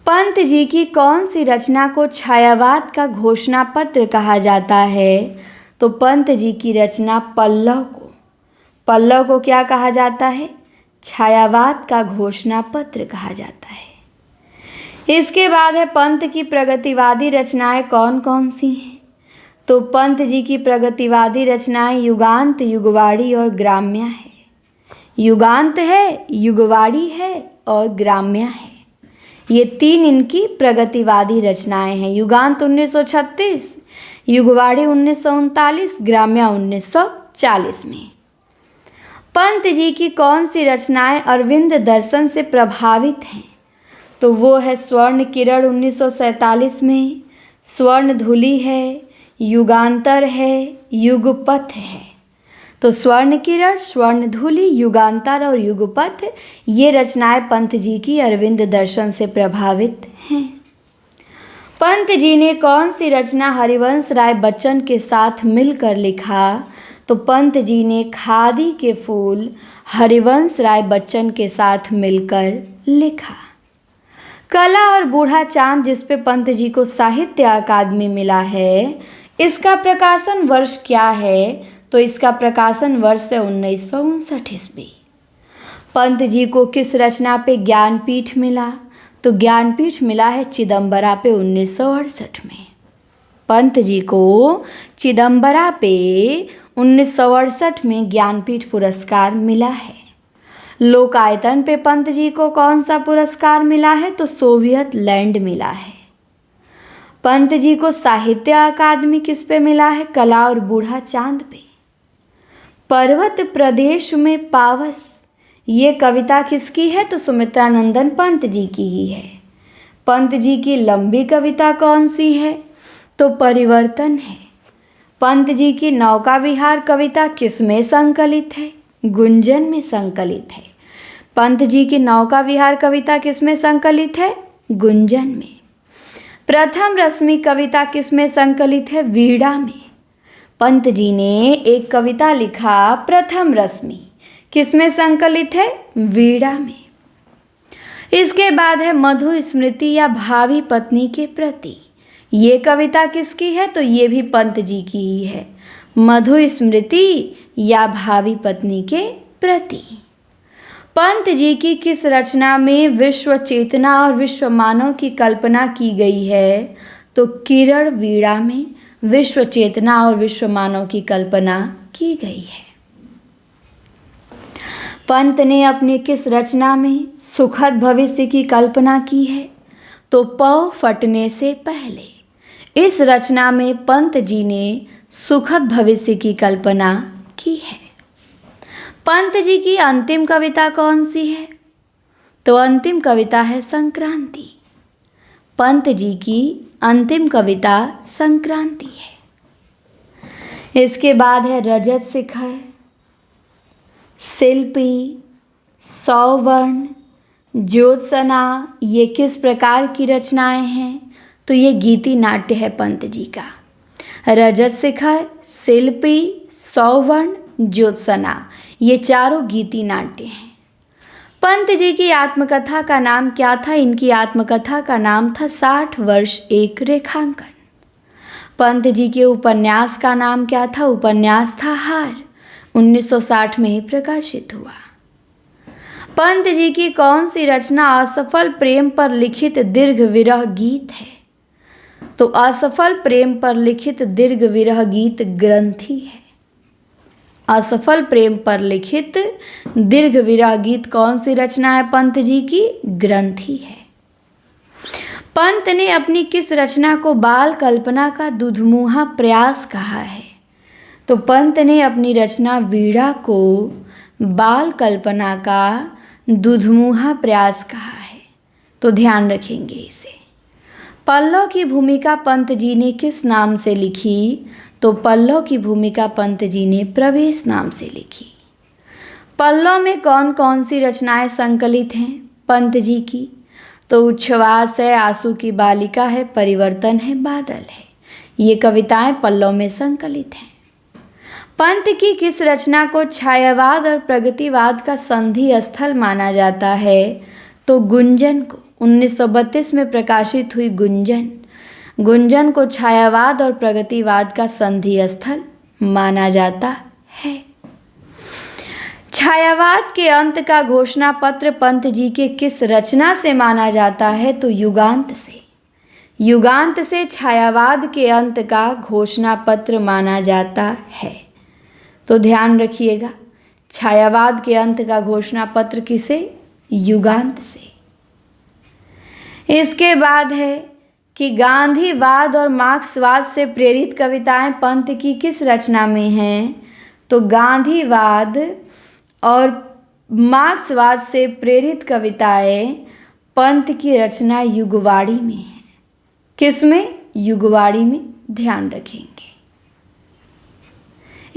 पंत जी की कौन सी रचना को छायावाद का घोषणा पत्र कहा जाता है? तो पंत जी की रचना पल्लव को क्या कहा जाता है? छायावाद का घोषणा पत्र कहा जाता है। इसके बाद है पंत की प्रगतिवादी रचनाएं कौन कौन सी हैं? तो पंत जी की प्रगतिवादी रचनाएं युगांत, युगवाड़ी और ग्राम्य है। युगांत है, युगवाड़ी है और ग्राम्य है। ये तीन इनकी प्रगतिवादी रचनाएं हैं। युगांत 1936, युगवाड़ी 1939, ग्राम्य 1940 में। पंत जी की कौन सी रचनाएं अरविंद दर्शन से प्रभावित हैं? तो वो है स्वर्ण किरण 1947 में, स्वर्ण धुली है, युगांतर है, युगपथ है। तो स्वर्ण किरण, स्वर्ण धुली, युगांतर और युगपथ, ये रचनाएं पंत जी की अरविंद दर्शन से प्रभावित हैं। पंत जी ने कौन सी रचना हरिवंश राय बच्चन के साथ मिलकर लिखा? तो पंत जी ने खादी के फूल हरिवंश राय बच्चन के साथ मिलकर लिखा। कला और बूढ़ा चांद, जिस पे पंत जी को साहित्य अकादमी मिला है, इसका प्रकाशन वर्ष क्या है? तो इसका प्रकाशन वर्ष है 1959 ईस्वी। पंत जी को किस रचना पे ज्ञानपीठ मिला? तो ज्ञानपीठ मिला है चिदम्बरा पे 1968 में। पंत जी को चिदम्बरा पे 1968 में ज्ञानपीठ पुरस्कार मिला है। लोकायतन पे पंत जी को कौन सा पुरस्कार मिला है? तो सोवियत लैंड मिला है। पंत जी को साहित्य अकादमी किस पे मिला है? कला और बूढ़ा चांद पे। पर्वत प्रदेश में पावस, ये कविता किसकी है? तो सुमित्रानंदन पंत जी की ही है। पंत जी की लंबी कविता कौन सी है? तो परिवर्तन है। पंत जी की नौका विहार कविता किस में संकलित है? गुंजन में संकलित है। पंत जी की नौका विहार कविता किस में संकलित है? गुंजन में। प्रथम रश्मि कविता किस में संकलित है? वीणा में। पंत जी ने एक कविता लिखा प्रथम रश्मि, किस में संकलित है? वीणा में। इसके बाद है मधु स्मृति या भावी पत्नी के प्रति, ये कविता किसकी है? तो ये भी पंत जी की ही है। मधु स्मृति या भावी पत्नी के प्रति। पंत जी की किस रचना में विश्व चेतना और विश्व मानव की कल्पना की गई है? तो किरण वीणा में विश्व चेतना और विश्व मानव की कल्पना की गई है। पंत ने अपनी किस रचना में सुखद भविष्य की कल्पना की है? तो पौ फटने से पहले, इस रचना में पंत जी ने सुखद भविष्य की कल्पना की है। पंत जी की अंतिम कविता कौन सी है? तो अंतिम कविता है संक्रांति। पंत जी की अंतिम कविता संक्रांति है। इसके बाद है रजत शिखर, शिल्पी, सौवर्ण, ज्योत्सना, ये किस प्रकार की रचनाएं हैं? तो ये गीति नाट्य है पंत जी का। रजत शिखर, शिल्पी, सौवर्ण, ज्योत्सना, ये चारों गीति नाट्य हैं। पंत जी की आत्मकथा का नाम क्या था? इनकी आत्मकथा का नाम था 60 वर्ष एक रेखांकन। पंत जी के उपन्यास का नाम क्या था? उपन्यास था हार, 1960 में ही प्रकाशित हुआ। पंत जी की कौन सी रचना असफल प्रेम पर लिखित दीर्घ विरह गीत है? तो असफल प्रेम पर लिखित दीर्घ विरह गीत ग्रंथि है। असफल प्रेम पर लिखित दीर्घ विरह गीत कौन सी रचना है पंत जी की? ग्रंथि है। पंत ने अपनी किस रचना को बाल कल्पना का दुधमुहा प्रयास कहा है? तो पंत ने अपनी रचना वीणा को बाल कल्पना का दुधमुहा प्रयास कहा है। तो ध्यान रखेंगे इसे। पल्लव की भूमिका पंत जी ने किस नाम से लिखी? तो पल्लव की भूमिका पंत जी ने प्रवेश नाम से लिखी। पल्लव में कौन कौन सी रचनाएं संकलित हैं पंत जी की? तो उच्छ्वास है, आंसू की बालिका है, परिवर्तन है, बादल है। ये कविताएं पल्लव में संकलित हैं। पंत की किस रचना को छायावाद और प्रगतिवाद का संधि स्थल माना जाता है? तो गुंजन को। 1932 में प्रकाशित हुई गुंजन को छायावाद और प्रगतिवाद का संधि स्थल माना जाता है। छायावाद के अंत का घोषणा पत्र पंत जी के किस रचना से माना जाता है? तो युगांत से। युगांत से छायावाद के अंत का घोषणा पत्र माना जाता है। तो ध्यान रखिएगा, छायावाद के अंत का घोषणा पत्र किसे? युगांत से। इसके बाद है कि गांधीवाद और मार्क्सवाद से प्रेरित कविताएं पंत की किस रचना में हैं? तो गांधीवाद और मार्क्सवाद से प्रेरित कविताएं पंत की रचना युगवाणी में है। किसमें? युगवाणी में। ध्यान रखेंगे।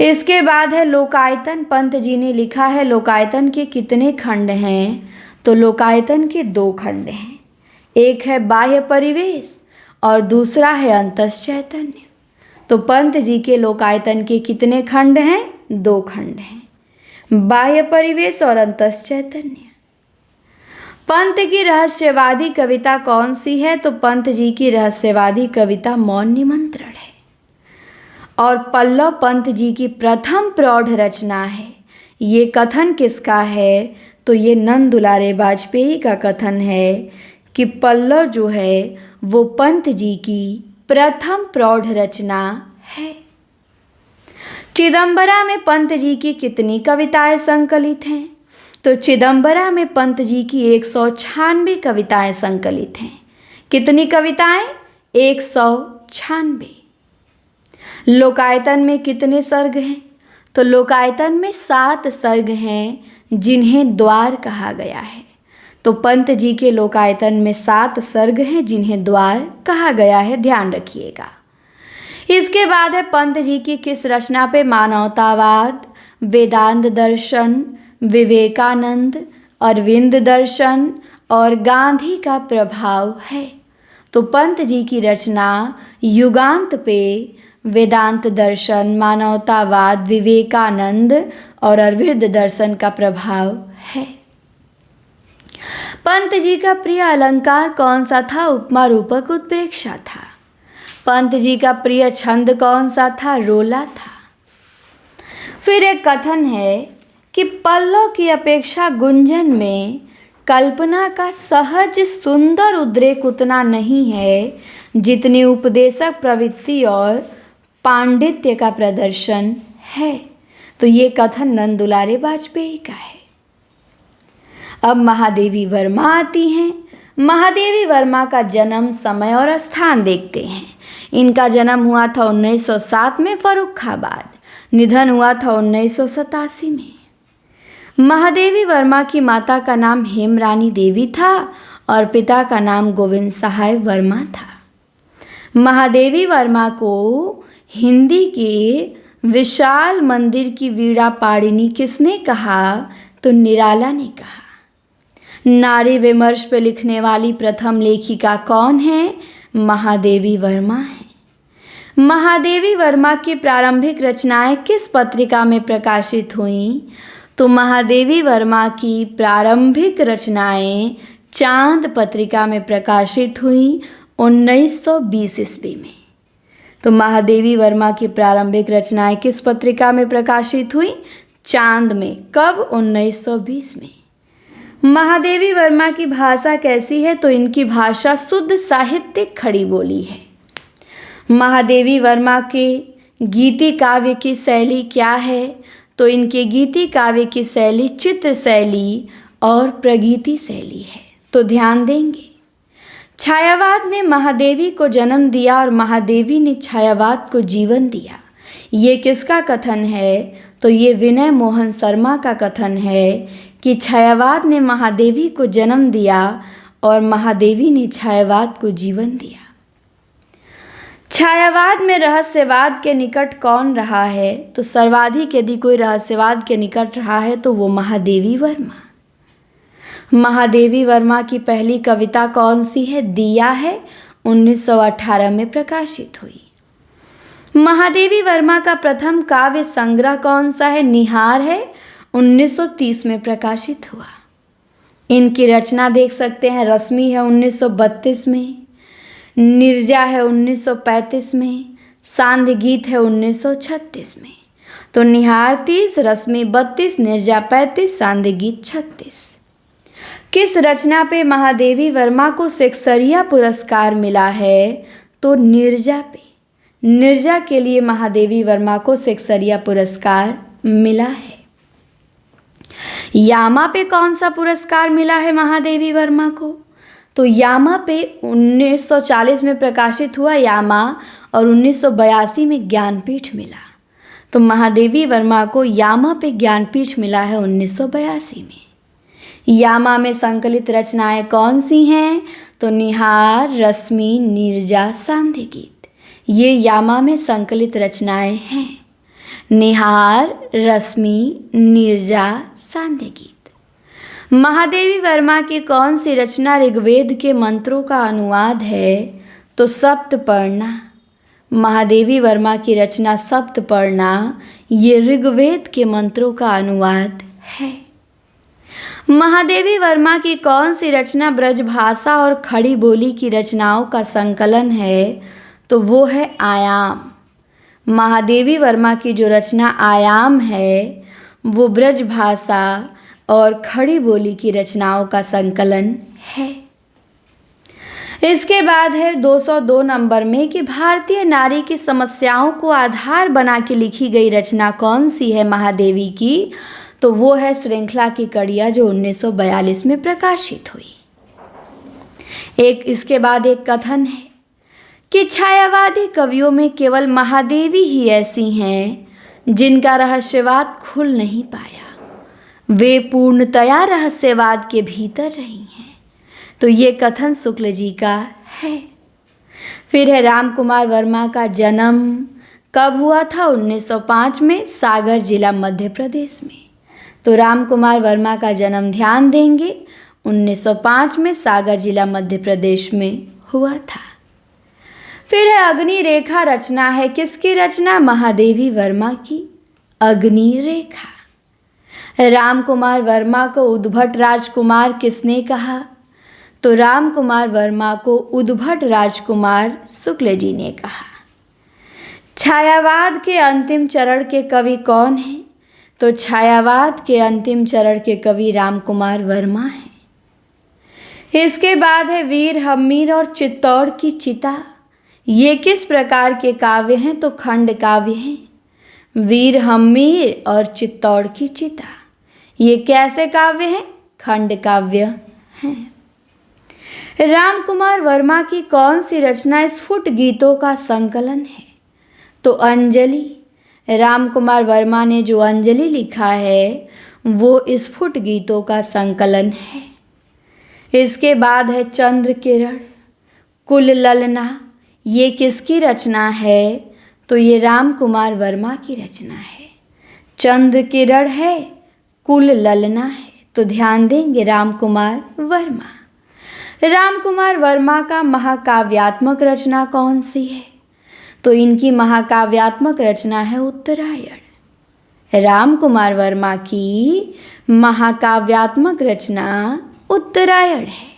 इसके बाद है लोकायतन। पंत जी ने लिखा है। लोकायतन के कितने खंड हैं? तो लोकायतन के 2 खंड हैं। एक है बाह्य परिवेश और दूसरा है अंतश्चैतन्य। तो पंत जी के लोकायतन के कितने खंड हैं? 2 खंड हैं, बाह्य परिवेश और अंतश्चैतन्य। पंत की रहस्यवादी कविता कौन सी है? तो पंत जी की रहस्यवादी कविता मौन निमंत्रण है। और पल्लव पंत जी की प्रथम प्रौढ़ रचना है। ये कथन किसका है? तो ये नंद दुलारे वाजपेयी का कथन है कि पल्लव जो है वो पंत जी की प्रथम प्रौढ़ रचना है। चिदंबरा में पंत जी की कितनी कविताएं संकलित हैं? तो चिदंबरा में पंत जी की 196 कविताएं संकलित हैं। कितनी कविताएं? 196। लोकायतन में कितने सर्ग हैं? तो लोकायतन में 7 सर्ग हैं जिन्हें द्वार कहा गया है। तो पंत जी के लोकायतन में 7 सर्ग हैं जिन्हें द्वार कहा गया है। ध्यान रखिएगा। इसके बाद है पंत जी की किस रचना पे मानवतावाद, वेदांत दर्शन, विवेकानंद, अरविंद दर्शन और गांधी का प्रभाव है? तो पंत जी की रचना युगांत पे वेदांत दर्शन, मानवतावाद, विवेकानंद और अरविंद दर्शन का प्रभाव है। पंत जी का प्रिय अलंकार कौन सा था? उपमा, रूपक, उत्प्रेक्षा था। पंत जी का प्रिय छंद कौन सा था? रोला था। फिर एक कथन है कि पल्लव की अपेक्षा गुंजन में कल्पना का सहज सुंदर उद्रेक उतना नहीं है जितनी उपदेशक प्रवृत्ति और पांडित्य का प्रदर्शन है। तो ये कथन नंद दुलारे वाजपेयी का है। अब महादेवी वर्मा आती हैं। महादेवी वर्मा का जन्म, समय और स्थान देखते हैं। इनका जन्म हुआ था 1907 में फर्रुखाबाद। निधन हुआ था 1987 में। महादेवी वर्मा की माता का नाम हेमरानी देवी था और पिता का नाम गोविंद सहाय वर्मा था। महादेवी वर्मा को हिंदी के विशाल मंदिर की वीणा पाणिनी किसने कहा? तो निराला ने कहा। नारी विमर्श पर लिखने वाली प्रथम लेखिका कौन है? महादेवी वर्मा है। महादेवी वर्मा की प्रारंभिक रचनाएं किस पत्रिका में प्रकाशित हुईं? तो महादेवी वर्मा की प्रारंभिक रचनाएं चांद पत्रिका में प्रकाशित हुईं 1920 ईस्वी में। तो महादेवी वर्मा की प्रारंभिक रचनाएं किस पत्रिका में प्रकाशित हुई? चांद में। कब? 1920 में। महादेवी वर्मा की भाषा कैसी है? तो इनकी भाषा शुद्ध साहित्यिक खड़ी बोली है। महादेवी वर्मा के गीति काव्य की शैली क्या है? तो इनके गीति काव्य की शैली चित्र शैली और प्रगीति शैली है। तो ध्यान देंगे, छायावाद ने महादेवी को जन्म दिया और महादेवी ने छायावाद को जीवन दिया। ये किसका कथन है? तो ये विनय मोहन शर्मा का कथन है कि छायावाद ने महादेवी को जन्म दिया और महादेवी ने छायावाद को जीवन दिया। छायावाद में रहस्यवाद के निकट कौन रहा है? तो सर्वाधिक यदि कोई रहस्यवाद के निकट रहा है तो वो महादेवी वर्मा। महादेवी वर्मा की पहली कविता कौन सी है? दिया है, 1918 में प्रकाशित हुई। महादेवी वर्मा का प्रथम काव्य संग्रह कौन सा है? निहार है, 1930 में प्रकाशित हुआ। इनकी रचना देख सकते हैं, रश्मि है 1932 में, निर्जा है 1935 में, सांध्य गीत है 1936 में। तो निहार 30, रश्मि 32, निर्जा 35, सांध्य गीत 36। किस रचना पे महादेवी वर्मा को शेक्सपियर पुरस्कार मिला है? तो निर्जा पे। निर्जा के लिए महादेवी वर्मा को शेक्सपियर पुरस्कार मिला है। यामा पे कौन सा पुरस्कार मिला है महादेवी वर्मा को? तो यामा पे 1940 में प्रकाशित हुआ यामा और 1982 में ज्ञानपीठ मिला। तो महादेवी वर्मा को यामा पे ज्ञानपीठ मिला है 1982 में। यामा में संकलित रचनाएं कौन सी हैं? तो निहार, रश्मि, निर्जा, सांध्य गीत। ये यामा में संकलित रचनाएं हैं। निहार, रश्मि, निर्जा, सांध्य गीत। महादेवी वर्मा की कौन सी रचना ऋग्वेद के मंत्रों का अनुवाद है? तो सप्तपर्णा। महादेवी वर्मा की रचना सप्तपर्णा ये ऋग्वेद के मंत्रों का अनुवाद है। महादेवी वर्मा की कौन सी रचना ब्रजभाषा और खड़ी बोली की रचनाओं का संकलन है? तो वो है आयाम। महादेवी वर्मा की जो रचना आयाम है वो ब्रजभाषा और खड़ी बोली की रचनाओं का संकलन है। इसके बाद है 202 नंबर में कि भारतीय नारी की समस्याओं को आधार बना के लिखी गई रचना कौन सी है महादेवी की? तो वो है श्रृंखला की कड़ियाँ जो 1942 में प्रकाशित हुई। इसके बाद एक कथन है कि छायावादी कवियों में केवल महादेवी ही ऐसी हैं जिनका रहस्यवाद खुल नहीं पाया। वे पूर्णतया रहस्यवाद के भीतर रही हैं। तो ये कथन शुक्ल जी का है। फिर है राम कुमार वर्मा का जन्म कब हुआ था? 1905 में, सागर जिला मध्य प्रदेश में। तो राम कुमार वर्मा का जन्म ध्यान देंगे 1905 में सागर जिला मध्य प्रदेश में हुआ था। फिर है अग्नि रेखा रचना है किसकी रचना? महादेवी वर्मा की अग्नि रेखा। राम कुमार वर्मा को उद्भट राजकुमार किसने कहा? तो राम कुमार वर्मा को उद्भट राजकुमार शुक्ल जी ने कहा। छायावाद के अंतिम चरण के कवि कौन हैं? तो छायावाद के अंतिम चरण के कवि राम कुमार वर्मा हैं। इसके बाद है वीर हम्मीर और चित्तौड़ की चिता। ये किस प्रकार के काव्य हैं? तो खंड काव्य हैं। वीर हम्मीर और चित्तौड़ की चिता ये कैसे काव्य हैं? खंड काव्य हैं। राम कुमार वर्मा की कौन सी रचना स्फुट गीतों का संकलन है? तो अंजलि। राम कुमार वर्मा ने जो अंजलि लिखा है वो स्फुट गीतों का संकलन है। इसके बाद है चंद्र किरण, कुल ललना। ये किसकी रचना है? तो ये राम कुमार वर्मा की रचना है। चंद्र किरण है, कुल ललना है। तो ध्यान देंगे राम कुमार वर्मा। राम कुमार वर्मा का महाकाव्यात्मक रचना कौन सी है? तो इनकी महाकाव्यात्मक रचना है उत्तरायण। राम कुमार वर्मा की महाकाव्यात्मक रचना उत्तरायण है।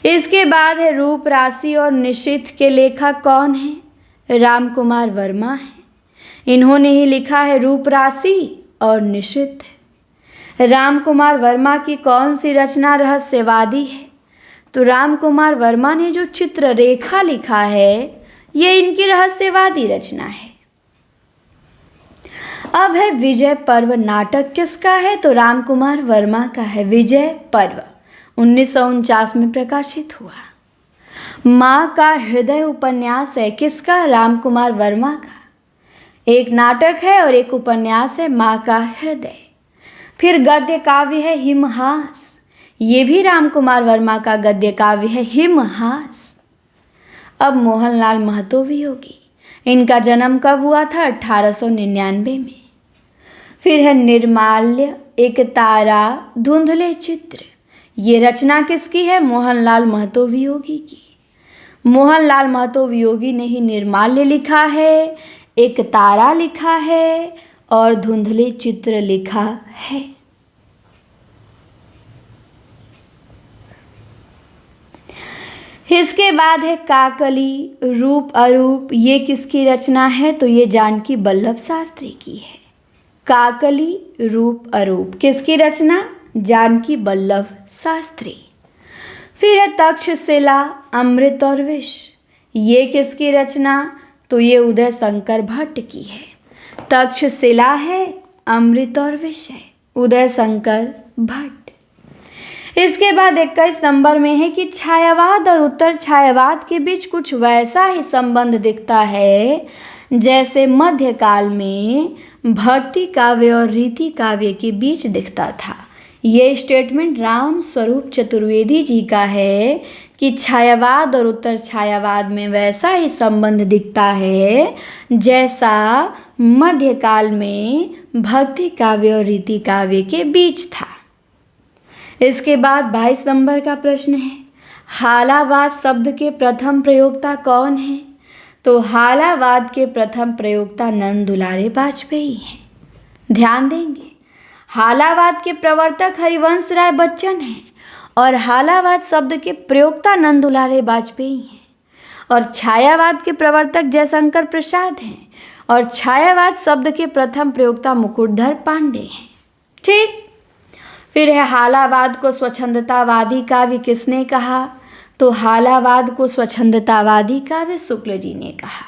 इसके बाद है रूप राशि और निशीथ के लेखक कौन है? राम कुमार वर्मा है। इन्होंने ही लिखा है रूप राशि और निशीथ। राम कुमार वर्मा की कौन सी रचना रहस्यवादी है? तो राम कुमार वर्मा ने जो चित्ररेखा लिखा है ये इनकी रहस्यवादी रचना है। अब है विजय पर्व। नाटक किसका है? तो राम कुमार वर्मा का है विजय पर्व, 1949 में प्रकाशित हुआ। माँ का हृदय उपन्यास है किसका? राम कुमार वर्मा का। एक नाटक है और एक उपन्यास है माँ का हृदय। फिर गद्य काव्य है हिमहास, ये भी राम कुमार वर्मा का गद्य काव्य है हिमहास। अब मोहनलाल महतो वियोगी, इनका जन्म कब हुआ था? 1899 में। फिर है निर्माल्य, एक तारा, धुंधले चित्र, ये रचना किसकी है? मोहनलाल महतो वियोगी की। मोहनलाल महतो वियोगी ने ही निर्माल्य लिखा है, एक तारा लिखा है और धुंधले चित्र लिखा है। इसके बाद है काकली, रूप अरूप, ये किसकी रचना है? तो ये जानकी वल्लभ शास्त्री की है। काकली, रूप अरूप किसकी रचना? जानकी वल्लभ शास्त्री। फिर है तक्षशिला, अमृत और विष, ये किसकी रचना? तो ये उदय शंकर भट्ट की है। तक्षशिला है, अमृत और विष है, उदय शंकर भट्ट। इसके बाद 21 नंबर में है कि छायावाद और उत्तर छायावाद के बीच कुछ वैसा ही संबंध दिखता है जैसे मध्यकाल में भक्ति काव्य और रीति काव्य के बीच दिखता था। ये स्टेटमेंट राम स्वरूप चतुर्वेदी जी का है कि छायावाद और उत्तर छायावाद में वैसा ही संबंध दिखता है जैसा मध्यकाल में भक्ति काव्य और रीति काव्य के बीच था। इसके बाद 22 नंबर का प्रश्न है, हालावाद शब्द के प्रथम प्रयोक्ता कौन है? तो हालावाद के प्रथम प्रयोक्ता नंद दुलारे वाजपेयी हैं। ध्यान देंगे, हालावाद के प्रवर्तक हरिवंश राय बच्चन हैं और हालावाद शब्द के प्रयोक्ता नंद दुलारे वाजपेयी हैं और छायावाद के प्रवर्तक जयशंकर प्रसाद हैं और छायावाद शब्द के प्रथम प्रयोक्ता मुकुटधर पांडे हैं। ठीक। फिर है हालावाद को स्वच्छंदतावादी काव्य किसने कहा? तो हालावाद को स्वच्छंदतावादी काव्य शुक्ल जी ने कहा।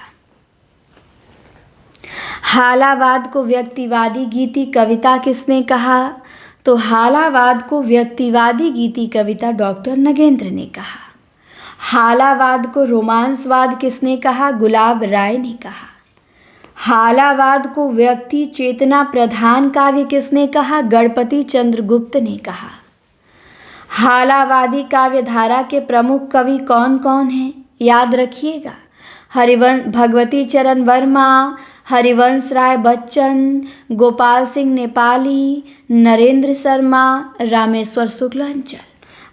हालावाद को व्यक्तिवादी गीति कविता किसने कहा? तो हालावाद को व्यक्तिवादी गीति कविता डॉक्टर नगेंद्र ने कहा। हालावाद को रोमांसवाद किसने कहा? गुलाब राय ने कहा। हालावाद को व्यक्ति चेतना प्रधान काव्य किसने कहा? गणपति चंद्रगुप्त ने कहा। हालावादी काव्य धारा के प्रमुख कवि कौन कौन हैं? याद रखिएगा, भगवती चरण वर्मा, हरिवंश राय बच्चन, गोपाल सिंह नेपाली, नरेंद्र शर्मा, रामेश्वर शुक्ल अंचल।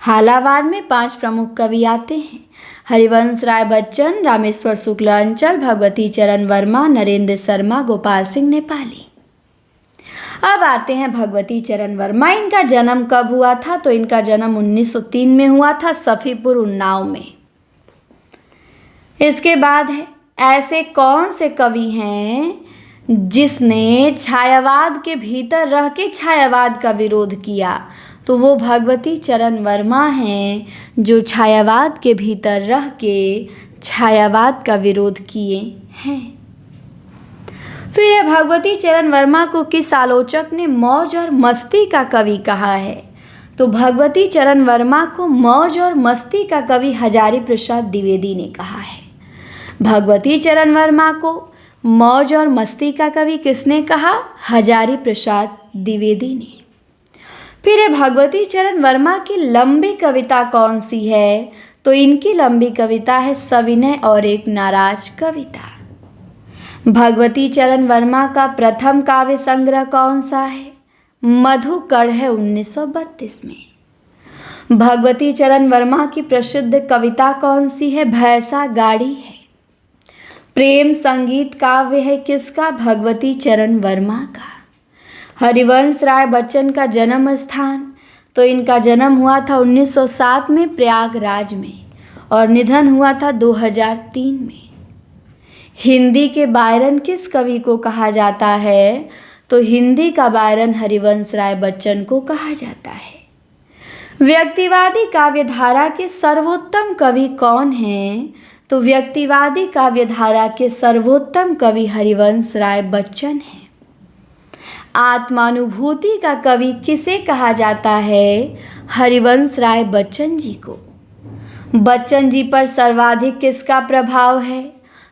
हालावाद में 5 प्रमुख कवि आते हैं, हरिवंश राय बच्चन, रामेश्वर शुक्ल अंचल, भगवती चरण वर्मा, नरेंद्र शर्मा, गोपाल सिंह नेपाली। अब आते हैं भगवती चरण वर्मा। इनका जन्म कब हुआ था? तो इनका जन्म 1903 में हुआ था, सफीपुर, उन्नाव में। इसके बाद है, ऐसे कौन से कवि हैं जिसने छायावाद के भीतर रह के छायावाद का विरोध किया? तो वो भगवती चरण वर्मा हैं जो छायावाद के भीतर रह के छायावाद का विरोध किए हैं। फिर है, भगवती चरण वर्मा को किस आलोचक ने मौज और मस्ती का कवि कहा है? तो भगवती चरण वर्मा को मौज और मस्ती का कवि हजारी प्रसाद द्विवेदी ने कहा है। भगवती चरण वर्मा को मौज और मस्ती का कवि किसने कहा? हजारी प्रसाद द्विवेदी ने। फिर है, भगवती चरण वर्मा की लंबी कविता कौन सी है? तो इनकी लंबी कविता है सविनय और एक नाराज कविता। भगवती चरण वर्मा का प्रथम काव्य संग्रह कौन सा है? मधुकड़ है, 1932 में। भगवती चरण वर्मा की प्रसिद्ध कविता कौन सी है? भैंसा गाड़ी है। प्रेम संगीत काव्य है किसका? भगवती चरण वर्मा का। हरिवंश राय बच्चन का जन्म स्थान? तो इनका जन्म हुआ था 1907 में प्रयागराज में और निधन हुआ था 2003 में। हिंदी के बायरन किस कवि को कहा जाता है? तो हिंदी का बायरन हरिवंश राय बच्चन को कहा जाता है। व्यक्तिवादी काव्यधारा के सर्वोत्तम कवि कौन हैं? तो व्यक्तिवादी काव्यधारा के सर्वोत्तम कवि हरिवंश राय बच्चन हैं। आत्मानुभूति का कवि किसे कहा जाता है? हरिवंश राय बच्चन जी को। बच्चन जी पर सर्वाधिक किसका प्रभाव है?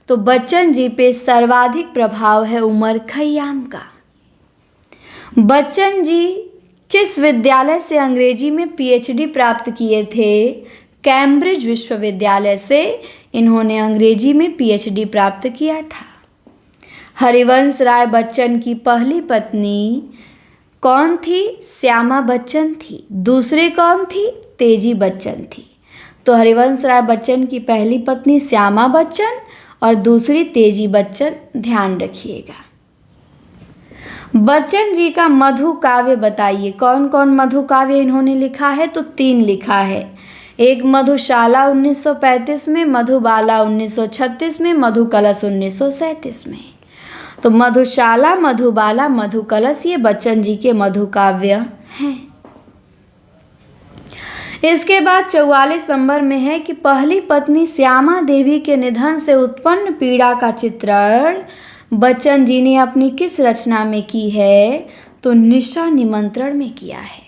तो बच्चन जी पे सर्वाधिक प्रभाव है उमर खय्याम का। बच्चन जी किस विद्यालय से अंग्रेजी में पीएचडी प्राप्त किए थे? कैम्ब्रिज विश्वविद्यालय से इन्होंने अंग्रेजी में पीएचडी प्राप्त किया था। हरिवंश राय बच्चन की पहली पत्नी कौन थी? श्यामा बच्चन थी। दूसरी कौन थी? तेजी बच्चन थी। तो हरिवंश राय बच्चन की पहली पत्नी श्यामा बच्चन और दूसरी तेजी बच्चन, ध्यान रखिएगा। बच्चन जी का मधु काव्य बताइए, कौन कौन मधु काव्य इन्होंने लिखा है? तो 3 लिखा है। एक मधुशाला 1935 में, मधुबाला 1936 में, मधुकलश 1937 में। तो मधुशाला, मधुबाला, मधुकलश ये बच्चन जी के मधु काव्य हैं। इसके बाद 44 नंबर में है कि पहली पत्नी श्यामा देवी के निधन से उत्पन्न पीड़ा का चित्रण बच्चन जी ने अपनी किस रचना में की है? तो निशा निमंत्रण में किया है।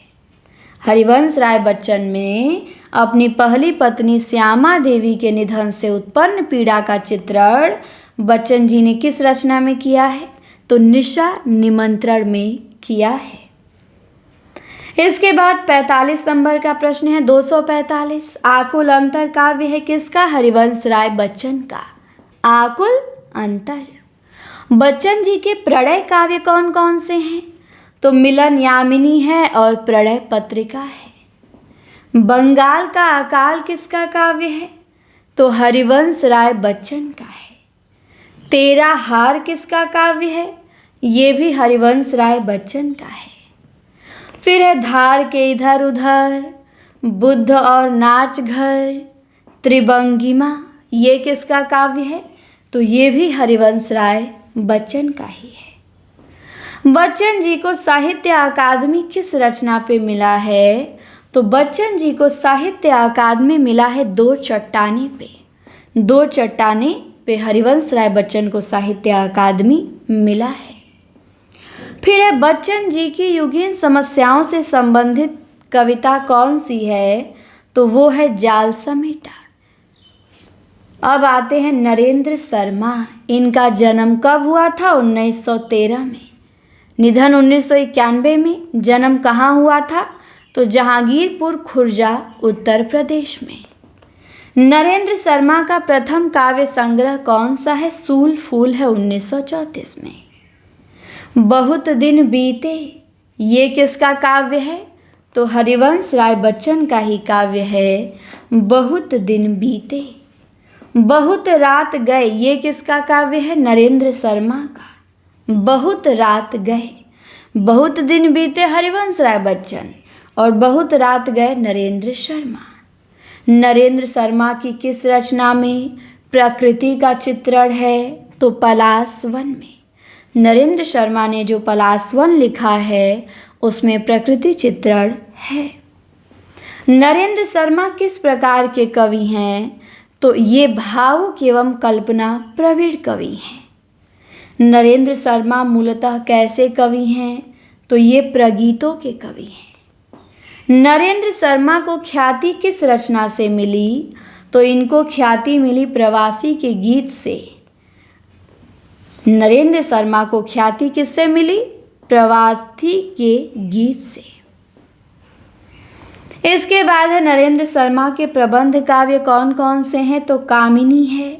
हरिवंश राय बच्चन में अपनी पहली पत्नी श्यामा देवी के निधन से उत्पन्न पीड़ा का चित्रण बच्चन जी ने किस रचना में किया है? तो निशा निमंत्रण में किया है। इसके बाद 45 नंबर का प्रश्न है 245। आकुल अंतर काव्य है किसका? हरिवंश राय बच्चन का। आकुल अंतर। बच्चन जी के प्रणय काव्य कौन कौन से हैं? तो मिलन यामिनी है और प्रणय पत्रिका है। बंगाल का अकाल किसका काव्य है? तो हरिवंश राय बच्चन का है। तेरा हार किसका काव्य है? ये भी हरिवंश राय बच्चन का है। फिर है धार के इधर उधर, बुद्ध और नाच घर, त्रिभंगिमा, ये किसका काव्य है? तो ये भी हरिवंश राय बच्चन का ही है। बच्चन जी को साहित्य अकादमी किस रचना पे मिला है? तो बच्चन जी को साहित्य अकादमी मिला है 2 चट्टाने पे। 2 चट्टाने पे हरिवंश राय बच्चन को साहित्य अकादमी मिला है। फिर है बच्चन जी की युगीन समस्याओं से संबंधित कविता कौन सी है? तो वो है जाल समेटा। अब आते हैं नरेंद्र शर्मा। इनका जन्म कब हुआ था? 1913 में। निधन 1991 में। जन्म कहाँ हुआ था? तो जहांगीरपुर खुर्जा उत्तर प्रदेश में। नरेंद्र शर्मा का प्रथम काव्य संग्रह कौन सा है? सूल फूल है 1934 में। बहुत दिन बीते, ये किसका काव्य है? तो हरिवंश राय बच्चन का ही काव्य है बहुत दिन बीते। बहुत रात गए, ये किसका काव्य है? नरेंद्र शर्मा का। बहुत रात गए, बहुत दिन बीते हरिवंश राय बच्चन और बहुत रात गए नरेंद्र शर्मा। नरेंद्र शर्मा की किस रचना में प्रकृति का चित्रण है? तो पलाशवन में। नरेंद्र शर्मा ने जो पलाशवन लिखा है उसमें प्रकृति चित्रण है। नरेंद्र शर्मा किस प्रकार के कवि हैं? तो ये भावुक एवं कल्पना प्रवीण कवि हैं। नरेंद्र शर्मा मूलतः कैसे कवि हैं? तो ये प्रगीतों के कवि हैं। नरेंद्र शर्मा को ख्याति किस रचना से मिली? तो इनको ख्याति मिली प्रवासी के गीत से। नरेंद्र शर्मा को ख्याति किससे मिली? प्रवासी के गीत से। इसके बाद है नरेंद्र शर्मा के प्रबंध काव्य कौन कौन से हैं? तो कामिनी है,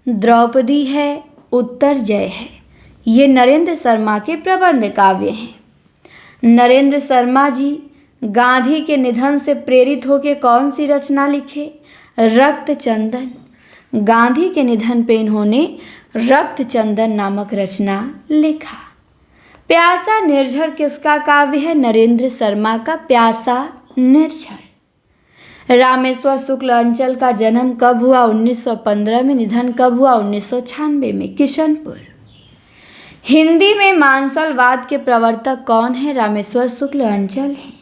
द्रौपदी है, उत्तर जय है। ये नरेंद्र शर्मा के प्रबंध काव्य हैं। नरेंद्र शर्मा जी गांधी के निधन से प्रेरित होकर कौन सी रचना लिखे? रक्त चंदन। गांधी के निधन पे इन्होंने रक्त चंदन नामक रचना लिखा। प्यासा निर्झर किसका काव्य है? नरेंद्र शर्मा का प्यासा निर्झर। रामेश्वर शुक्ल अंचल का जन्म कब हुआ? 1915 में। निधन कब हुआ? 1996 में, किशनपुर। हिंदी में मानसलवाद के प्रवर्तक कौन है? रामेश्वर शुक्ल अंचल हैं।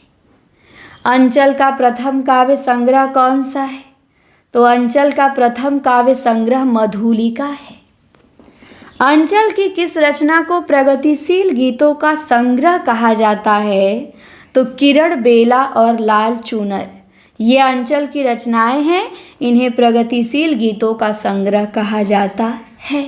अंचल का प्रथम काव्य संग्रह कौन सा है? तो अंचल का प्रथम काव्य संग्रह मधुलिका है। अंचल की किस रचना को प्रगतिशील गीतों का संग्रह कहा जाता है? तो किरण बेला और लाल चूनर, ये अंचल की रचनाएं हैं, इन्हें प्रगतिशील गीतों का संग्रह कहा जाता है।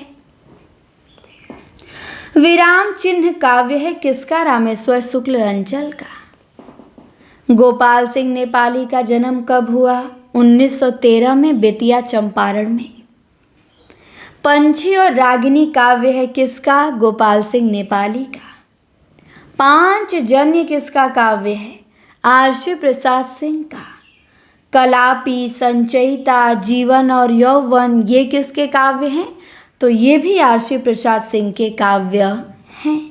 विराम चिन्ह काव्य है किसका? रामेश्वर शुक्ल अंचल का। गोपाल सिंह नेपाली का जन्म कब हुआ? 1913 में बेतिया चंपारण में। पंछी और रागिनी काव्य है किसका? गोपाल सिंह नेपाली का। पांचजन्य किसका काव्य है? आरसी प्रसाद सिंह का। कलापी, संचयिता, जीवन और यौवन, ये किसके काव्य हैं? तो ये भी आरसी प्रसाद सिंह के काव्य हैं।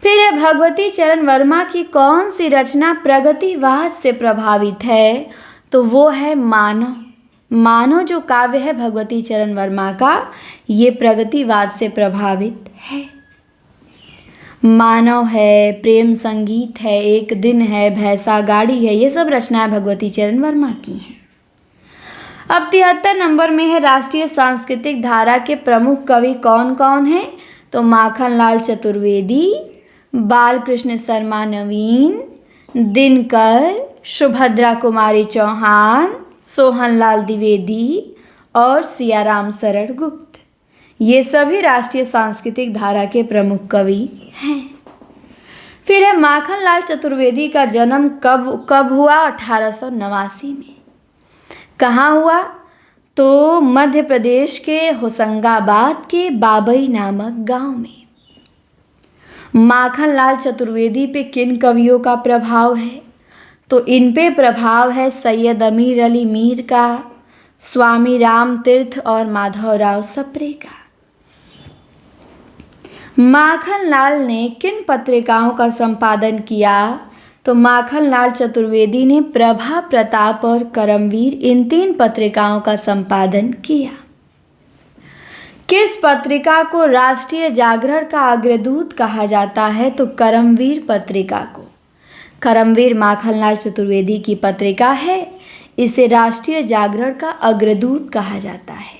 फिर है भगवती चरण वर्मा की कौन सी रचना प्रगतिवाद से प्रभावित है? तो वो है मानव। मानव जो काव्य है भगवती चरण वर्मा का, ये प्रगतिवाद से प्रभावित है। मानव है, प्रेम संगीत है, एक दिन है, भैंसा गाड़ी है, ये सब रचनाएं भगवती चरण वर्मा की हैं। अब 73 नंबर में है राष्ट्रीय सांस्कृतिक धारा के प्रमुख कवि कौन कौन हैं? तो माखनलाल चतुर्वेदी, बालकृष्ण शर्मा नवीन, दिनकर, सुभद्रा कुमारी चौहान, सोहनलाल द्विवेदी और सियाराम शरण गुप्त, ये सभी राष्ट्रीय सांस्कृतिक धारा के प्रमुख कवि हैं। फिर है माखनलाल चतुर्वेदी का जन्म कब हुआ? 1889 में। कहाँ हुआ? तो मध्य प्रदेश के होशंगाबाद के बाबई नामक गांव में। माखनलाल चतुर्वेदी पे किन कवियों का प्रभाव है? तो इन पे प्रभाव है सैयद अमीर अली मीर का, स्वामी राम तीर्थ और माधवराव सप्रे का। माखनलाल ने किन पत्रिकाओं का संपादन किया? तो माखनलाल चतुर्वेदी ने प्रभा, प्रताप और करमवीर, इन 3 पत्रिकाओं का संपादन किया। किस पत्रिका को राष्ट्रीय जागरण का अग्रदूत कहा जाता है? तो करमवीर पत्रिका को। करमवीर माखनलाल चतुर्वेदी की पत्रिका है, इसे राष्ट्रीय जागरण का अग्रदूत कहा जाता है।